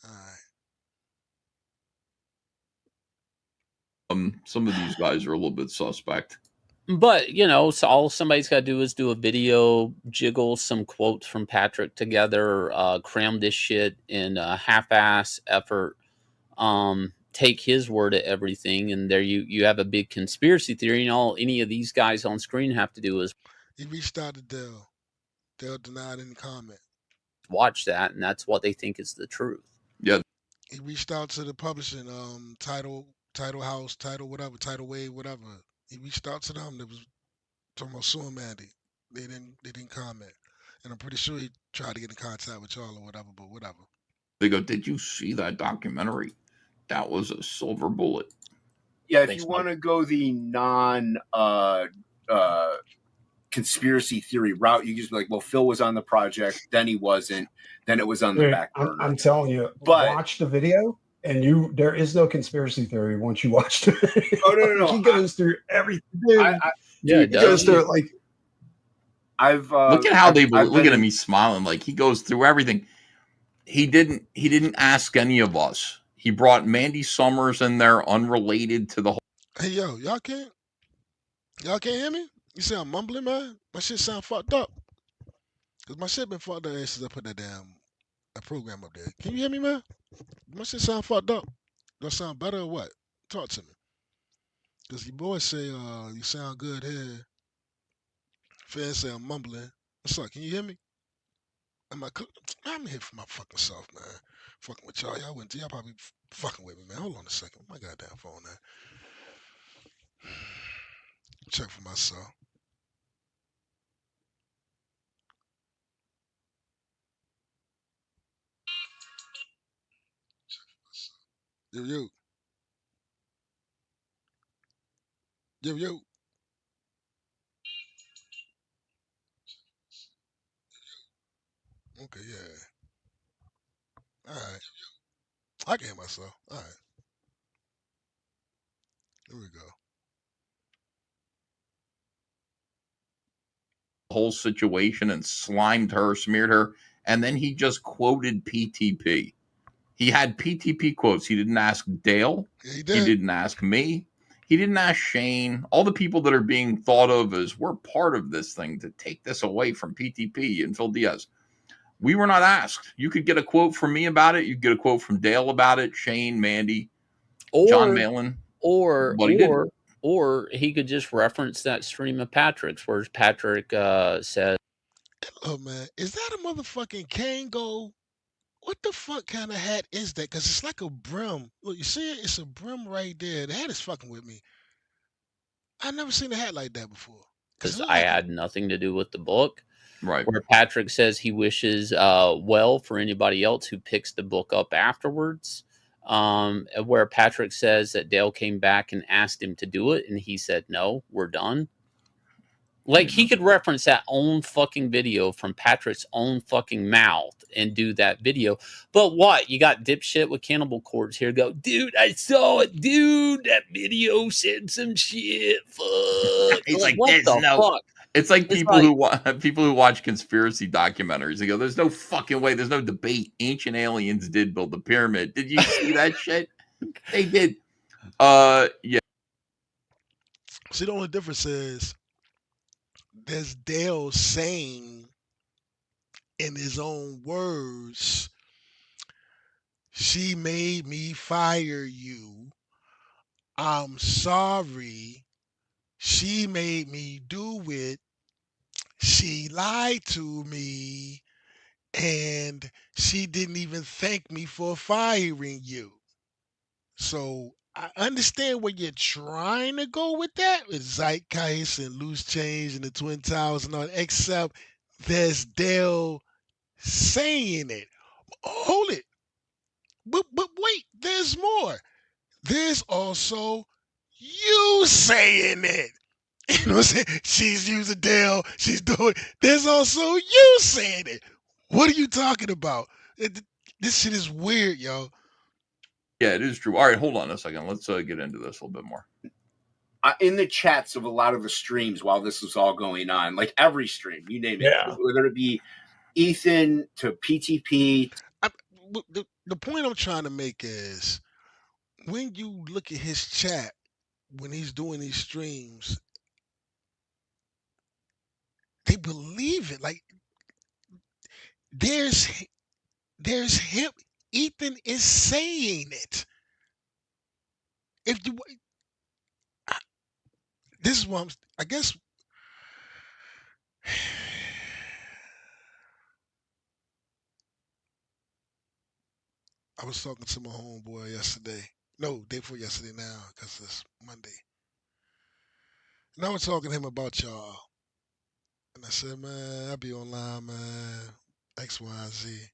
All right. some of these guys are a little bit suspect. But you know, so all somebody's got to do is do a video, jiggle some quotes from Patrick together, cram this shit in a half-ass effort, take his word at everything, and there you have a big conspiracy theory. And all any of these guys on screen have to do is He reached out to Dell. Dell denied any comment. watch that, and that's what they think is the truth. Yeah, He reached out to the publishing, title house, title whatever, title wave, whatever. He reached out to them. That was talking about suing Mandy. They didn't comment. And I'm pretty sure he tried to get in contact with y'all or whatever, but whatever. they go, "Did you see that documentary? That was a silver bullet." Yeah, if Thanks, you Mike. want to go the non conspiracy theory route, you just be like, well, Phil was on the project, then he wasn't, then it was on the Dude, back burner. I'm telling you, But watch the video, and there is no conspiracy theory once you watch the video. oh no, He goes through everything. Dude, Yeah, he goes through it like I've Look at how look at him. in, He's smiling like he goes through everything. He didn't ask any of us. He brought Mandy Summers in there, unrelated to the whole. Hey yo, y'all can't hear me? You say I'm mumbling, man? My shit sound fucked up. Cause my shit been fucked up ever since I put that program up there. Can you hear me, man? My shit sound fucked up. Do I sound better or what? Talk to me. Cause your boys say you sound good here. Fans say I'm mumbling. What's up? Can you hear me? I'm here for my fucking self, man. Fucking with y'all. Y'all probably fucking with me, man. Hold on a second. My goddamn phone now. Check for myself. Yo, yo. Yo, yo. Okay, yeah. All right. I can hear myself. All right. Here we go. Whole situation and slimed her, smeared her, and then he just quoted PTP. He had PTP quotes. He didn't ask Dale. Yeah, he He did. didn't ask me. He didn't ask Shane. All the people that are being thought of as we're part of this thing to take this away from PTP and Phil Diaz. We were not asked. You could get a quote from me about it. You could get a quote from Dale about it, Shane, Mandy, John Malin. Or he could just reference that stream of Patrick's where Patrick says, Oh man, is that a motherfucking Kango? What the fuck kind of hat is that? Because it's like a brim. Look, you see it? It's a brim right there. The hat is fucking with me. I've never seen a hat like that before. because I had nothing to do with the book. Right. Where Patrick says he wishes well for anybody else who picks the book up afterwards. Where Patrick says that Dale came back and asked him to do it, and he said, no, we're done. Like, he could reference that own fucking video from Patrick's own fucking mouth and do that video. But what? You got dipshit with Cannibal Corpse here go, dude, I saw it. Dude, that video said some shit. Fuck. He's like, what there's the no. fuck? It's like people who watch conspiracy documentaries. They go, there's no fucking way. There's no debate. Ancient aliens did build the pyramid. Did you see that shit? They did. Yeah. See, the only difference is there's Dale saying in his own words, she made me fire you. I'm sorry. She made me do it. She lied to me. And she didn't even thank me for firing you. So I understand where you're trying to go with that, with Zeitgeist and Loose Change and the Twin Towers and all that, except there's Dale saying it. Hold it. But wait, there's more. There's also you saying it. You know what I'm saying? She's using Dale. She's doing. There's also you saying it. What are you talking about? This shit is weird, yo. Yeah, it is true. All right, hold on a second. Let's get into this a little bit more. In the chats of a lot of the streams while this was all going on, like every stream, you name it, whether it be Ethan to PTP. The point I'm trying to make is when you look at his chat, when he's doing these streams, they believe it. Like there's him. Ethan is saying it. If you, this is what I guess. I was talking to my homeboy yesterday. No, day before yesterday now, because it's Monday. And I was talking to him about y'all. And I said, man, I be online, man. X, Y, and Z.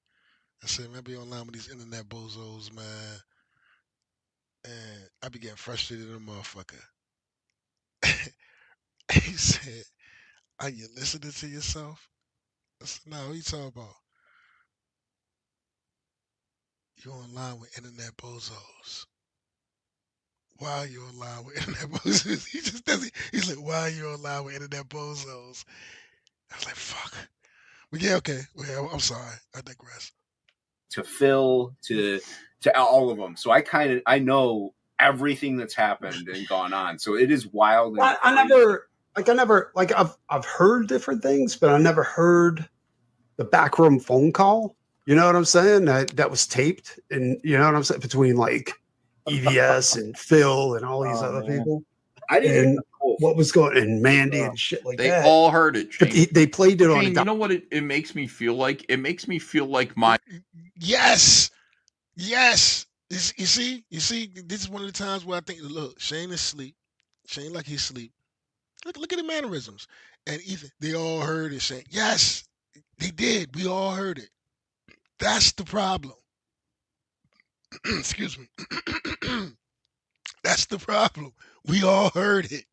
I said, man, I be online with these internet bozos, man. And I be getting frustrated in a motherfucker. He said, are you listening to yourself? I said, no, what you talking about? You're online with internet bozos. Why are you online with internet bozos? He just doesn't. He's like, why are you online with internet bozos? I was like, fuck. But yeah, okay. Well, I'm sorry. I digress. To Phil, to all of them. So I know everything that's happened and gone on. So it is wild. And I've heard different things, but I never heard the backroom phone call. You know what I'm saying? That was taped, and you know what I'm saying, between like EVS and Phil and all these other people. I didn't know what was going, and Mandy and shit like they that. They all heard it. But they played it Shane, on. You know what it makes me feel like? It makes me feel like my. Yes. You see, this is one of the times where I think, look, Shane is asleep. Shane like he's asleep. Look at the mannerisms. And Ethan, they all heard it. Shane, yes, they did. We all heard it. That's the problem. Excuse me. That's the problem. We all heard it.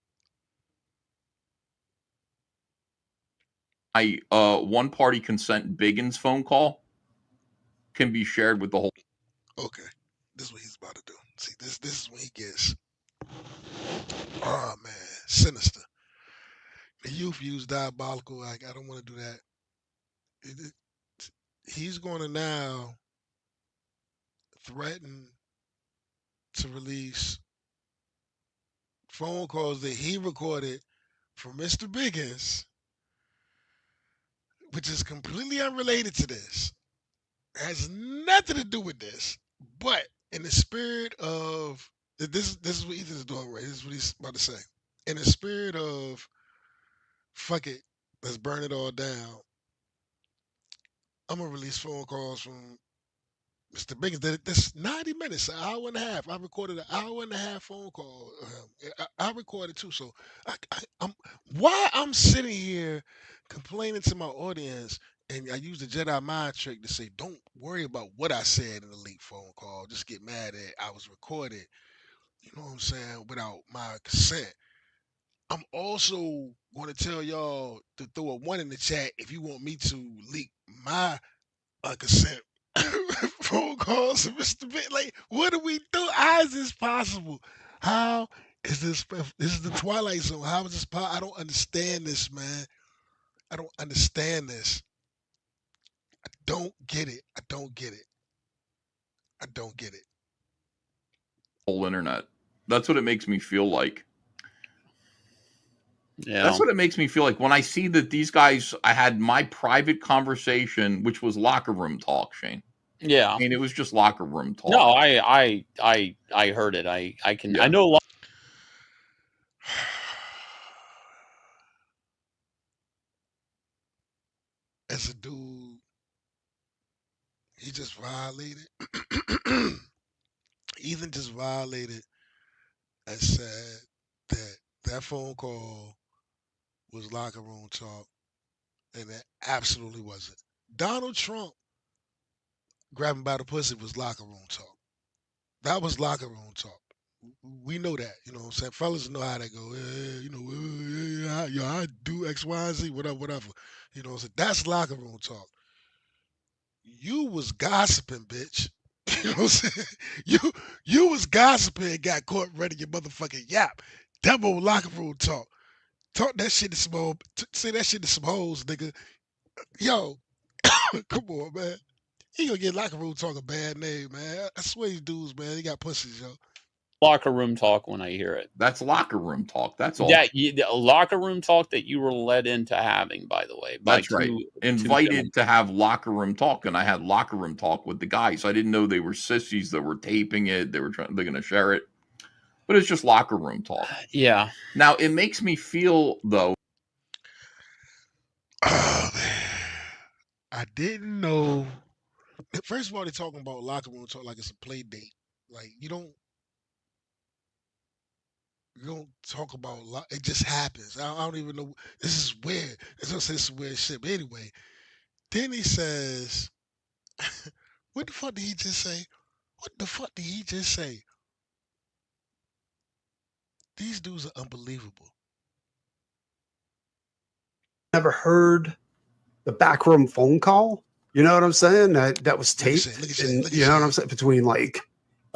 One party consent Biggins phone call. can be shared with the whole. Okay, this is what he's about to do. See, this is when he gets, oh man, sinister. The youth use diabolical. Like I don't want to do that. He's going to now threaten to release phone calls that he recorded from Mr. Biggins, which is completely unrelated to this. It has nothing to do with this, but in the spirit of this is what Ethan's doing right. This is what he's about to say. In the spirit of fuck it, let's burn it all down. I'm gonna release phone calls from Mr. Biggins. That's 90 minutes, an hour and a half. I recorded an hour and a half phone call. I recorded too. So I'm why I'm sitting here complaining to my audience, and I use the Jedi mind trick to say, don't worry about what I said in the leaked phone call. Just get mad at I was recorded. You know what I'm saying? Without my consent. I'm also going to tell y'all to throw a 1 in the chat if you want me to leak my consent phone calls to Mr. Big. Like, what do we do? How is this possible? How is this? This is the Twilight Zone. How is this possible? I don't understand this, man. I don't understand this. I don't get it. I don't get it. I don't get it. Whole internet. That's what it makes me feel like. Yeah. That's what it makes me feel like when I see that these guys. I had my private conversation, which was locker room talk, Shane. Yeah. I mean, it was just locker room talk. No, I heard it. I can. Yeah. I know. As a dude, he just violated. Ethan just violated and said that that phone call was locker room talk, and it absolutely wasn't. Donald Trump grabbing by the pussy was locker room talk. That was locker room talk. We know that, you know what I'm saying? Fellas know how that go. You know, I do X, Y, and Z, whatever, whatever. You know what I'm saying? That's locker room talk. You was gossiping, bitch. You know what I'm saying? You was gossiping and got caught running your motherfucking yap. That old locker room talk. Talk that shit to some say that shit to some hoes, nigga. Yo, come on, man. He gonna get locker room talk a bad name, man. I swear these dudes, man, they got pussies, yo. Locker room talk when I hear it. That's locker room talk. That's all. Yeah, the locker room talk that you were led into having, by the way. That's right. Invited to have locker room talk, and I had locker room talk with the guys. I didn't know they were sissies that were taping it. They're going to share it, but it's just locker room talk. Yeah. Now it makes me feel though. Oh man, I didn't know. First of all, they're talking about locker room talk like it's a play date. Like you don't talk about it just happens. I don't even know. This is weird. It's gonna say some weird shit. But anyway, then he says, "What the fuck did he just say? What the fuck did he just say? These dudes are unbelievable." Never heard the backroom phone call. You know what I'm saying? That was taped. You know what I'm saying? Between like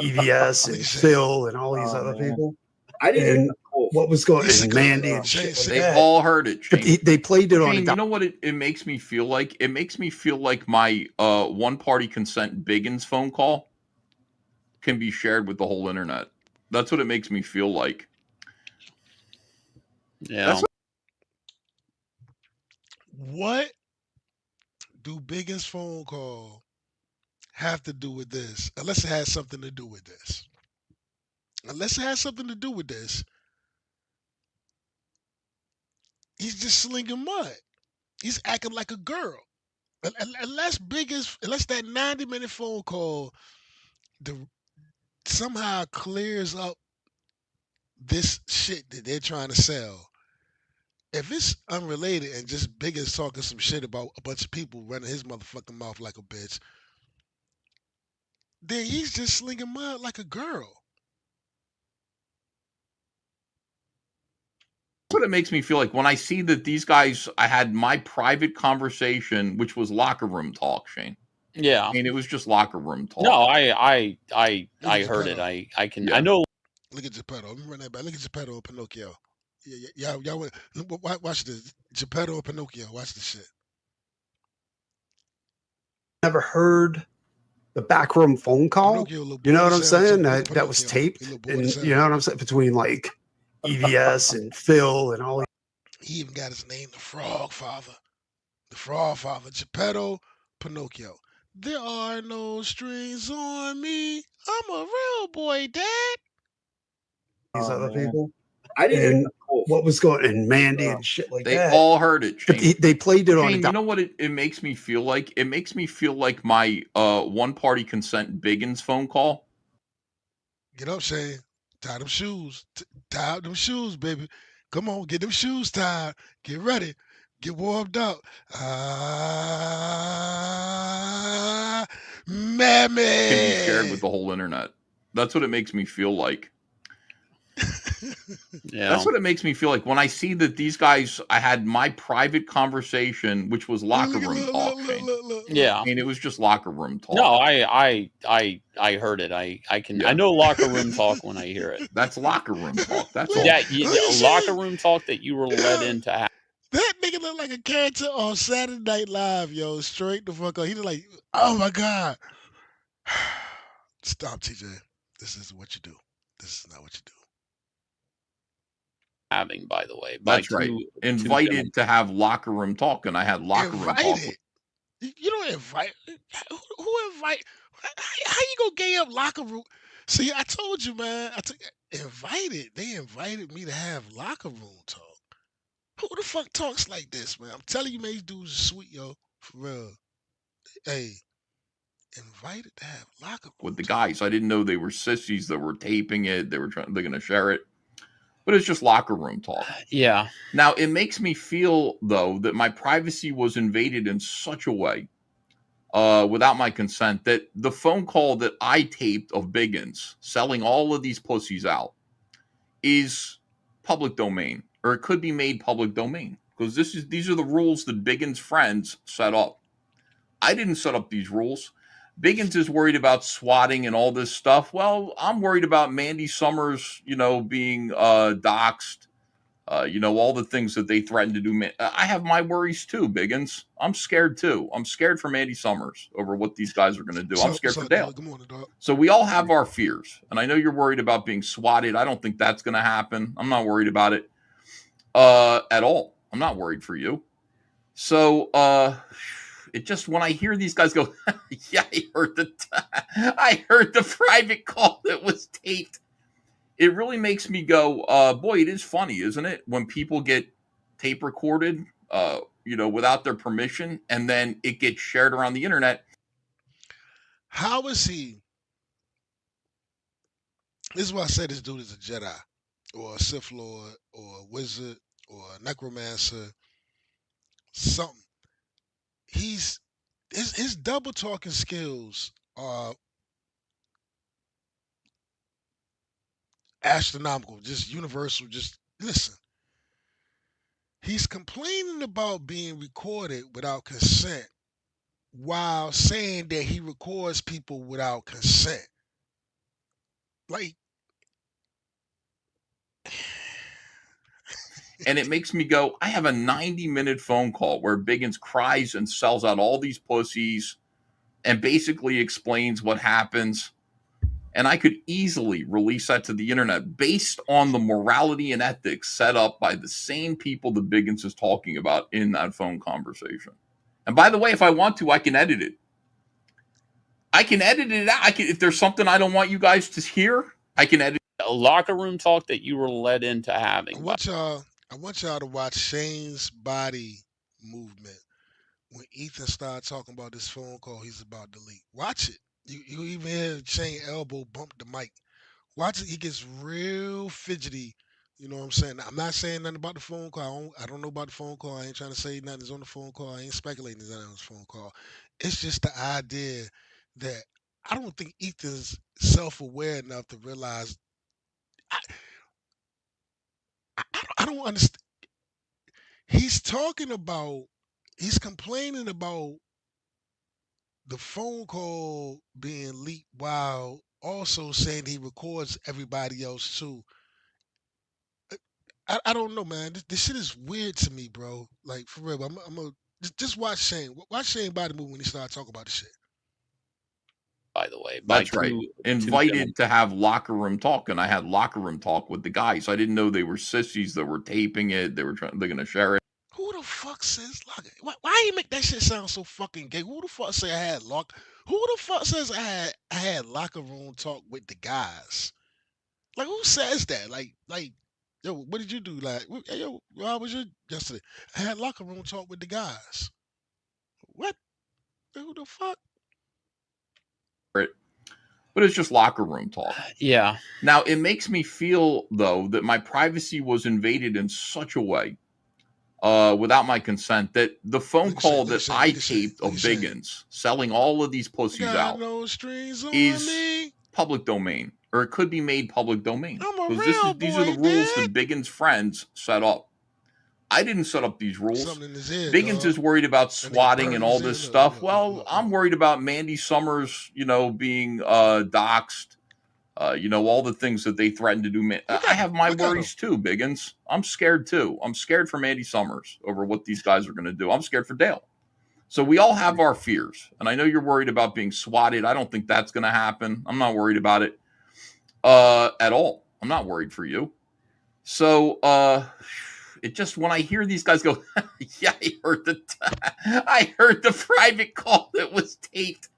EVS and Phil and all these other people. I didn't And what was going on? Mandy and shit like They that. all heard it. But they played it on. Shane, you know what it makes me feel like? It makes me feel like my one-party consent Biggins phone call can be shared with the whole internet. That's what it makes me feel like. Yeah. What do Biggins' phone call have to do with this? Unless it has something to do with this. Unless it has something to do with this, he's just slinging mud. He's acting like a girl. Unless that 90-minute phone call somehow clears up this shit that they're trying to sell. If it's unrelated and just Biggins talking some shit about a bunch of people running his motherfucking mouth like a bitch, then he's just slinging mud like a girl. That's what it makes me feel like when I see that these guys. I had my private conversation, which was locker room talk, Shane. Yeah. I mean, it was just locker room talk. No, I at heard it. Geppetto. I can. Yeah. I know. Look at Geppetto. Let me run that back. Look at Geppetto and Pinocchio. Yeah, y'all. Watch this. Geppetto and Pinocchio. Watch this shit. Never heard the backroom phone call. Pinocchio, little You know boy what I'm as hell, saying? too. Look at That was Pinocchio. He taped, little boy and as you know hell. what I'm saying, between like EVS and Phil and all. He even got his name, the Frog Father. The Frog Father. Geppetto, Pinocchio. There are no strings on me. I'm a real boy, Dad. These other people. I didn't And hear the what was going and Mandy and shit like They that. all heard it, But Shane. they played it on. Shane, you know what it makes me feel like? It makes me feel like my one-party consent Biggins phone call. Get up, Shane. Tie them shoes. Tie up them shoes, baby. Come on, get them shoes tied. Get ready. Get warmed up. Mammy. Can be shared with the whole internet. That's what it makes me feel like. Yeah. That's what it makes me feel like when I see that these guys. I had my private conversation, which was locker room talk. Shane. Yeah. I mean, it was just locker room talk. No, I heard it. I can. Yeah. I know locker room talk when I hear it. That's locker room talk. That's all. Yeah, locker room talk that you were led into. That nigga look like a character on Saturday Night Live, yo. Straight the fuck up. He was like, oh my God. Stop, TJ. This isn't what you do. This is not what you do. Having, by the way. That's right. Invited to have locker room talk, and I had locker room talk. You don't invite. Who invite? How you gonna gay up locker room? See, I told you, man. Invited. They invited me to have locker room talk. Who the fuck talks like this, man? I'm telling you, man, these dudes are sweet, yo. For real. Hey, invited to have locker room with the guys. I didn't know they were sissies that were taping it. They're going to share it. But it's just locker room talk. Yeah. Now, it makes me feel, though, that my privacy was invaded in such a way, without my consent, that the phone call that I taped of Biggins selling all of these pussies out is public domain, or it could be made public domain, because these are the rules that Biggins' friends set up. I didn't set up these rules. Biggins is worried about swatting and all this stuff. Well, I'm worried about Mandy Summers, being doxxed, all the things that they threatened to do. I have my worries too, Biggins. I'm scared too. I'm scared for Mandy Summers over what these guys are going to do. I'm scared for Dale. Good morning, dog. So we all have our fears. And I know you're worried about being swatted. I don't think that's going to happen. I'm not worried about it at all. I'm not worried for you. So, it just, when I hear these guys go, yeah, I heard the private call that was taped. It really makes me go, boy, it is funny, isn't it? When people get tape recorded, without their permission, and then it gets shared around the internet. How is he? This is why I say this dude is a Jedi, or a Sith Lord, or a wizard, or a necromancer, something. His double talking skills are astronomical, just universal. Just listen. He's complaining about being recorded without consent, while saying that he records people without consent. Like, and it makes me go, I have a 90-minute phone call where Biggins cries and sells out all these pussies and basically explains what happens. And I could easily release that to the internet based on the morality and ethics set up by the same people that Biggins is talking about in that phone conversation. And by the way, if I want to, I can edit it. I can edit it out. If there's something I don't want you guys to hear, I can edit it. A locker room talk that you were led into having. I want y'all to watch Shane's body movement when Ethan started talking about this phone call he's about to delete. Watch it. You even hear Shane elbow bump the mic. Watch it. He gets real fidgety. You know what I'm saying? I'm not saying nothing about the phone call. I don't know about the phone call. I ain't trying to say nothing is on the phone call. I ain't speculating there's nothing on the phone call. It's just the idea that I don't think Ethan's self-aware enough to realize. I don't understand. He's complaining about the phone call being leaked while also saying he records everybody else too. I don't know, man. This shit is weird to me, bro. Like for real. I'm a just watch Shane. Watch Shane body move when he started talking about this shit. By the way, by That's right. two Invited to have locker room talk, and I had locker room talk with the guys. I didn't know they were sissies that were taping it. They're going to share it. Who the fuck says locker? Why you make that shit sound so fucking gay? Who the fuck say I had lock? Who the fuck says I had locker room talk with the guys? Like who says that? Like yo, what did you do? Like hey, yo, how was your yesterday? I had locker room talk with the guys. What? Who the fuck? But it's just locker room talk. Yeah. Now, it makes me feel, though, that my privacy was invaded in such a way, without my consent, that the phone call that I taped of Biggins selling all of these pussies out is public domain, or it could be made public domain. Because these are the rules that Biggins' friends set up. I didn't set up these rules. Biggins is worried about swatting and all this stuff. Well, I'm worried about Mandy Summers, being doxxed. All the things that they threatened to do. I have my worries too, Biggins. I'm scared too. I'm scared for Mandy Summers over what these guys are going to do. I'm scared for Dale. So we all have our fears. And I know you're worried about being swatted. I don't think that's going to happen. I'm not worried about it at all. I'm not worried for you. So, it just, when I hear these guys go, yeah, I heard the private call that was taped.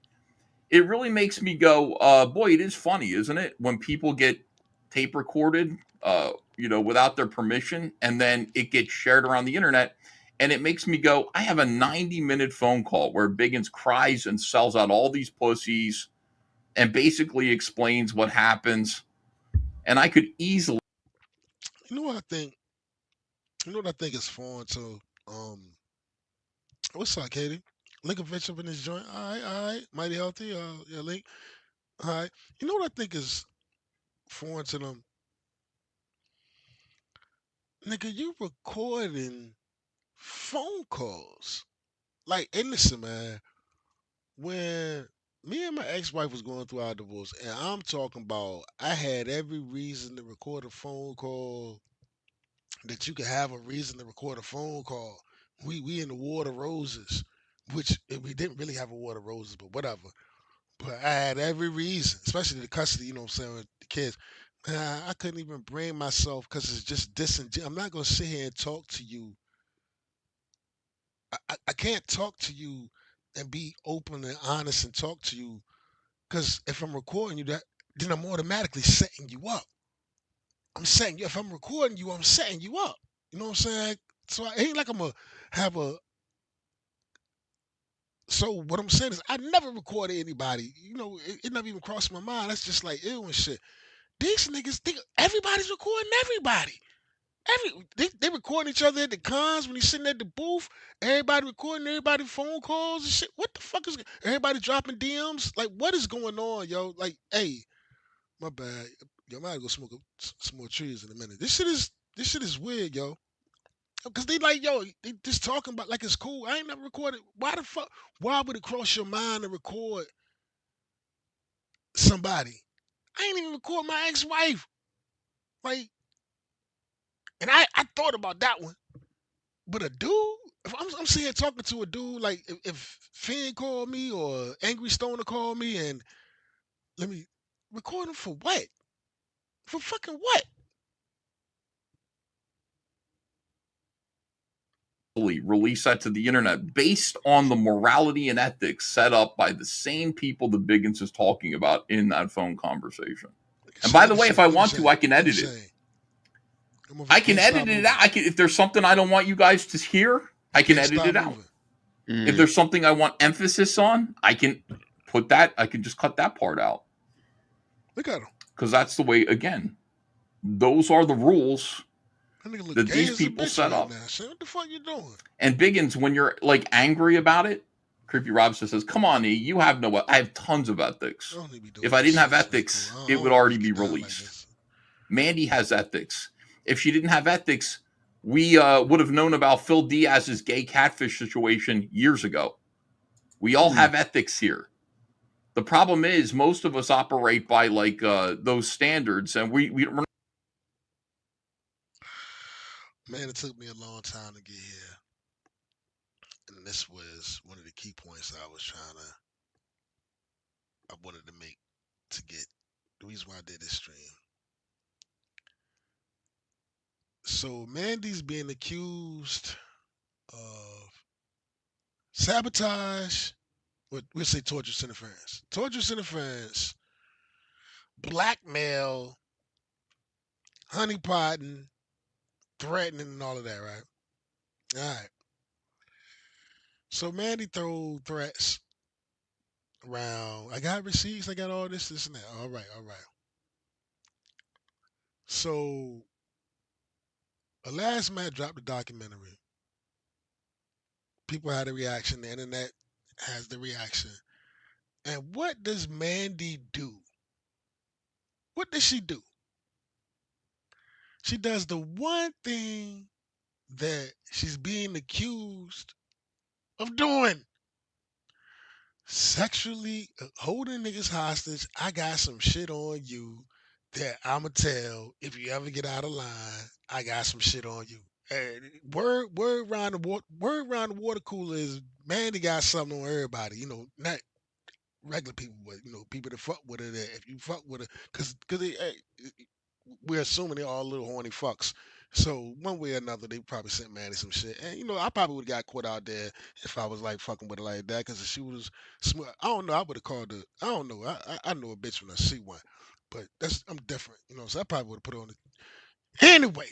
It really makes me go, boy, it is funny, isn't it? When people get tape recorded, without their permission, and then it gets shared around the internet. And it makes me go, I have a 90-minute phone call where Biggins cries and sells out all these pussies and basically explains what happens. And I could easily. You know what I think? You know what I think is foreign to what's up, Katie? Link a bitch up in this joint. All right. Mighty healthy. Yeah, Link. All right. You know what I think is foreign to them? Nigga, you recording phone calls. Like, and listen, man, when me and my ex-wife was going through our divorce, and I'm talking about I had every reason to record a phone call that you could have a reason to record a phone call. We in the War of Roses, which we didn't really have a War of Roses, but whatever. But I had every reason, especially the custody, you know what I'm saying, with the kids. Man, I couldn't even bring myself because it's just disingenuous. I'm not going to sit here and talk to you. I can't talk to you and be open and honest and talk to you because if I'm recording you, then I'm automatically setting you up. I'm setting you. If I'm recording you, I'm setting you up. You know what I'm saying? So it ain't like I'm going to have a. So what I'm saying is I never recorded anybody. It never even crossed my mind. That's just like ew and shit. These niggas think everybody's recording everybody. They recording each other at the cons when he's sitting at the booth. Everybody recording everybody phone calls and shit. What the fuck is everybody dropping DMs? Like what is going on, yo? Like, hey, my bad. Yo, I might go smoke some more trees in a minute. This shit is weird, yo. Cause they like, yo, they just talking about like it's cool. I ain't never recorded. Why the fuck? Why would it cross your mind to record somebody? I ain't even record my ex-wife. Like, and I thought about that one. But a dude, if I'm sitting here talking to a dude, like if Finn called me or Angry Stoner called me and let me record him for what? For fucking what? Release that to the internet based on the morality and ethics set up by the same people that Biggins is talking about in that phone conversation. And by the way, if I want to, I can edit it. I can edit it out. If there's something I don't want you guys to hear, I can edit it out. If there's something I want emphasis on, I can put that. I can just cut that part out. Look at him. Because that's the way. Again, those are the rules that these people set up. What the fuck you doing? And Biggins, when you're like angry about it, Creepy Robson says, "Come on, E, you have no. I have tons of ethics. If I didn't have ethics, it would already be released. Mandy has ethics. If she didn't have ethics, we would have known about Phil Diaz's gay catfish situation years ago. We all have ethics here. The problem is most of us operate by like those standards, and we're not. Man, it took me a long time to get here. And this was one of the key points I wanted to make to get the reason why I did this stream. So Mandy's being accused of sabotage, we'll say torturous interference. Torturous interference, blackmail, honeypotting, threatening, and all of that, right? All right. So Mandy throw threats around. I got receipts. I got all this, and that. All right, all right. So, a last man dropped a documentary. People had a reaction. The internet has the reaction. And what does Mandy do? What does she do? She does the one thing that she's being accused of doing. Sexually holding niggas hostage. I got some shit on you that I'ma tell if you ever get out of line. I got some shit on you. And word around the water cooler is Mandy got something on everybody. You know, not regular people, but you know, people that fuck with her. That if you fuck with her, because we're assuming they're all little horny fucks. So one way or another, they probably sent Mandy some shit. And you know, I probably would have got caught out there if I was like fucking with her like that. Because if she was smart, I don't know. I would have called her. I don't know. I know a bitch when I see one. But I'm different. You know, so I probably would have put her on the. Anyway,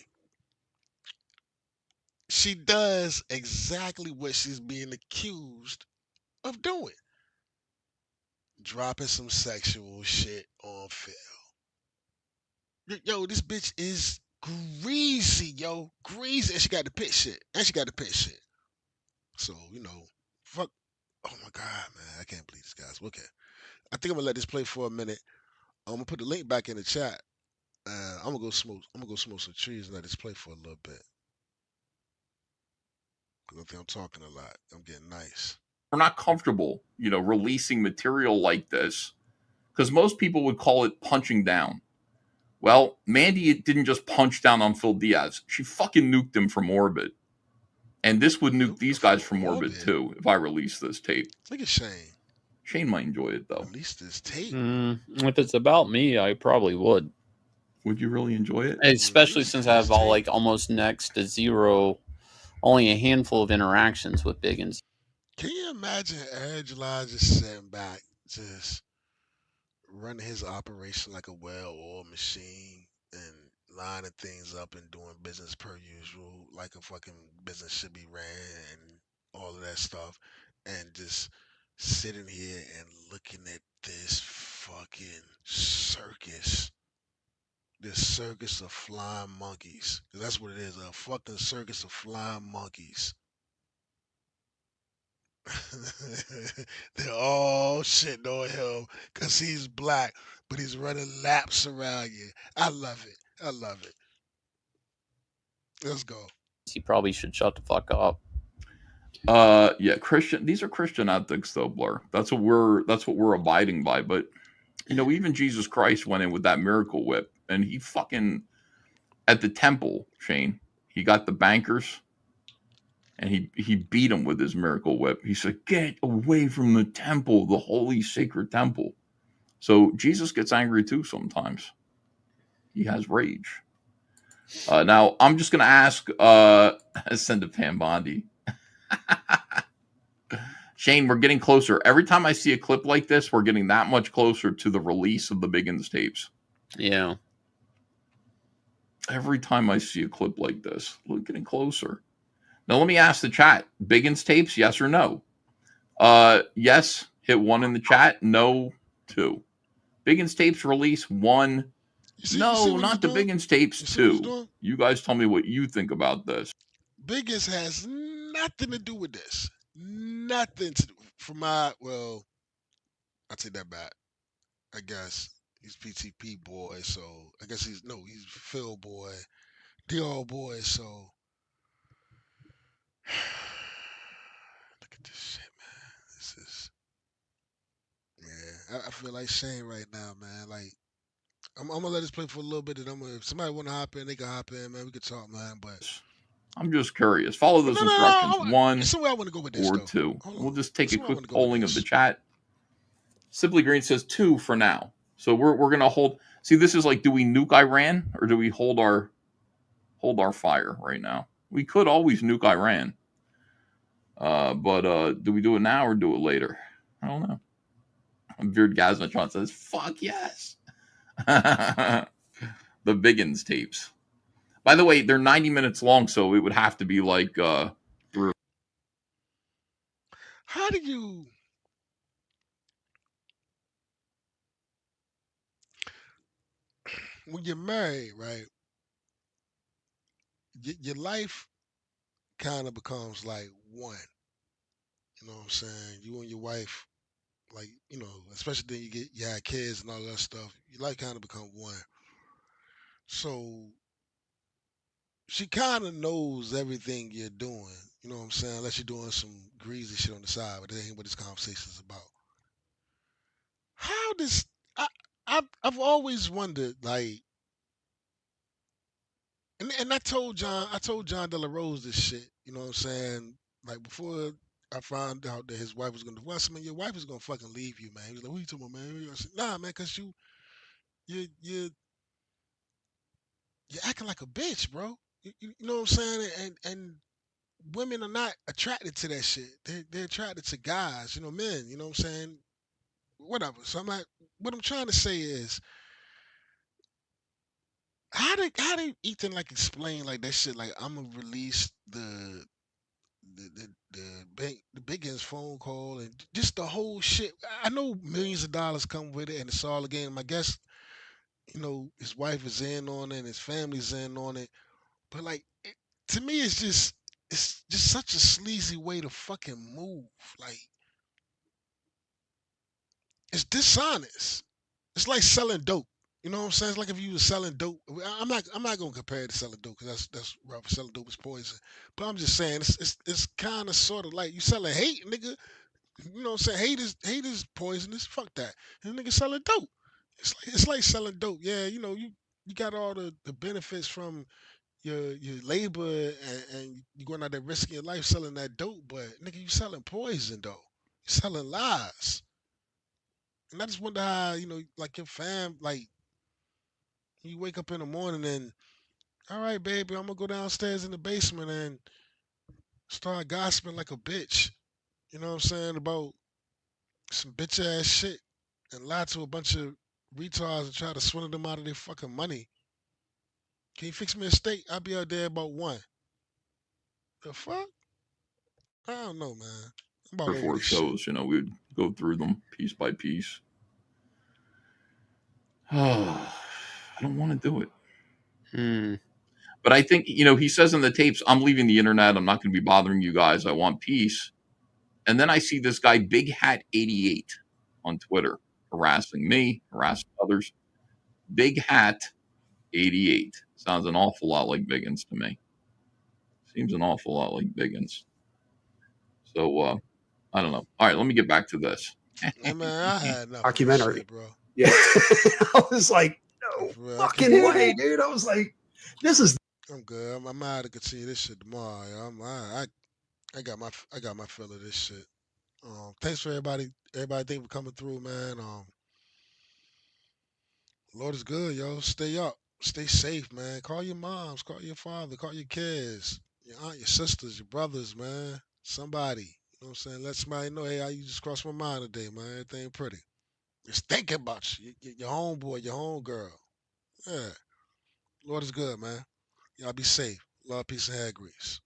she does exactly what she's being accused of doing. Dropping some sexual shit on Phil. Yo, this bitch is greasy, yo. Greasy. And she got the pit shit. So, you know, fuck. Oh my God, man. I can't believe this guys. Okay. I think I'm gonna let this play for a minute. I'm gonna put the link back in the chat. I'm gonna go smoke some trees and let this play for a little bit. Because I think I'm talking a lot. I'm getting nice. We're not comfortable, you know, releasing material like this because most people would call it punching down. Well, Mandy didn't just punch down on Phil Diaz. She fucking nuked him from orbit. And this would nuke these guys from orbit too if I release this tape. Look at Shane. Shane might enjoy it though. Release this tape. If it's about me, I probably would. Would you really enjoy it? Especially since I have all like almost next to zero, only a handful of interactions with Biggins. Can you imagine Aaron July just sitting back, just running his operation like a well-oiled machine and lining things up and doing business per usual, like a fucking business should be ran and all of that stuff, and just sitting here and looking at this fucking circus. This circus of flying monkeys. 'Cause that's what it is, a fucking circus of flying monkeys. They're all shitting on him because he's black, but he's running laps around you. I love it. I love it. Let's go. He probably should shut the fuck up. Yeah, Christian. These are Christian ethics, though, Blur. That's what we're abiding by. But you know, even Jesus Christ went in with that miracle whip, and he fucking at the temple, Shane. He got the bankers, and he beat them with his miracle whip. He said, "Get away from the temple, the holy sacred temple." So Jesus gets angry too sometimes. He has rage. Now I'm just gonna ask send a Pam Bondi. Shane, we're getting closer. Every time I see a clip like this, we're getting that much closer to the release of the Biggins tapes. Yeah. Every time I see a clip like this, we're getting closer. Now, let me ask the chat. Biggins tapes, yes or no? Yes, hit 1 in the chat. No, 2. Biggins tapes release 1. No, not the Biggins tapes 2. You guys tell me what you think about this. Biggins has nothing to do with this. Nothing to do. I take that back. I guess he's PTP boy, so I guess he's Phil boy, DR boy, so look at this shit, man. This Jesus. Yeah, I feel like Shane right now, man. Like I'm gonna let this play for a little bit, and if somebody want to hop in, they can hop in, man. We can talk, man. But I'm just curious. Follow those no, instructions. One it's somewhere I want to go with this, or though. two. Hold We'll on. just take It's a somewhere I want quick to go with polling of the this. chat. Simply Green says 2 for now. So we're gonna hold. See, this is like, do we nuke Iran or do we hold our fire right now? We could always nuke Iran, but do we do it now or do it later? I don't know. Beard Gaznatron says, "Fuck yes." The Biggins tapes. By the way, they're 90 minutes long, so it would have to be like. How do you? When you're married, right? Your life kind of becomes like one. You know what I'm saying? You and your wife, like, especially then you have kids and all that stuff. Your life kind of become one. So she kind of knows everything you're doing. You know what I'm saying? Unless you're doing some greasy shit on the side, but that ain't what this conversation is about. How does I? I've always wondered, like, and I told John De La Rose this shit. You know what I'm saying? Like before I found out that his wife was gonna divorce him, man, your wife is gonna fucking leave you, man. He was like, "What are you talking about, man?" I said, "Nah, man, cause you you you're acting like a bitch, bro. You know what I'm saying? And women are not attracted to that shit. They're attracted to guys, men. You know what I'm saying? Whatever. So I'm like, what I'm trying to say is, how did Ethan like explain like that shit? Like I'm gonna release the Biggins phone call and just the whole shit. I know millions of dollars come with it, and it's all a game. I guess his wife is in on it, and his family's in on it. But like, to me, it's just such a sleazy way to fucking move. Like, it's dishonest. It's like selling dope. You know what I'm saying? It's like if you were selling dope. I'm not gonna compare it to selling dope because that's rough. Selling dope is poison. But I'm just saying it's kind of sort of like you selling hate, nigga. You know what I'm saying? Hate is poisonous. Fuck that. And nigga selling dope. It's like selling dope. Yeah, you got all the benefits from your labor and you going out there risking your life selling that dope, but nigga, you selling poison though. You selling lies. And I just wonder how, like your fam, like you wake up in the morning and all right, baby, I'm gonna go downstairs in the basement and start gossiping like a bitch. You know what I'm saying? About some bitch ass shit and lie to a bunch of retards and try to swindle them out of their fucking money. Can you fix me a steak? I'll be out there about 1. The fuck? I don't know, man. I'm about over Four this shit. shows, we would go through them piece by piece. I don't want to do it. But I think, he says in the tapes, I'm leaving the internet. I'm not going to be bothering you guys. I want peace. And then I see this guy, Big Hat 88, on Twitter, harassing me, harassing others. Big Hat 88. Sounds an awful lot like Biggins to me. Seems an awful lot like Biggins. So, I don't know. All right, let me get back to this. Hey, man, I had enough Documentary. of this shit, bro. Yeah. I was like, no fucking way, dude. I was like, this is. I'm good. I'm out to continue this shit tomorrow. Yo. I got my fill of this shit. Thanks for everybody. Thank for coming through, man. Lord is good, yo. Stay up. Stay safe, man. Call your moms. Call your father. Call your kids. Your aunt, your sisters, your brothers, man. Somebody. You know what I'm saying? Let somebody know, hey, you just crossed my mind today, man. Everything pretty. Just thinking about you. Your homeboy, your homegirl. Yeah. Lord is good, man. Y'all be safe. Love, peace, and hair grease.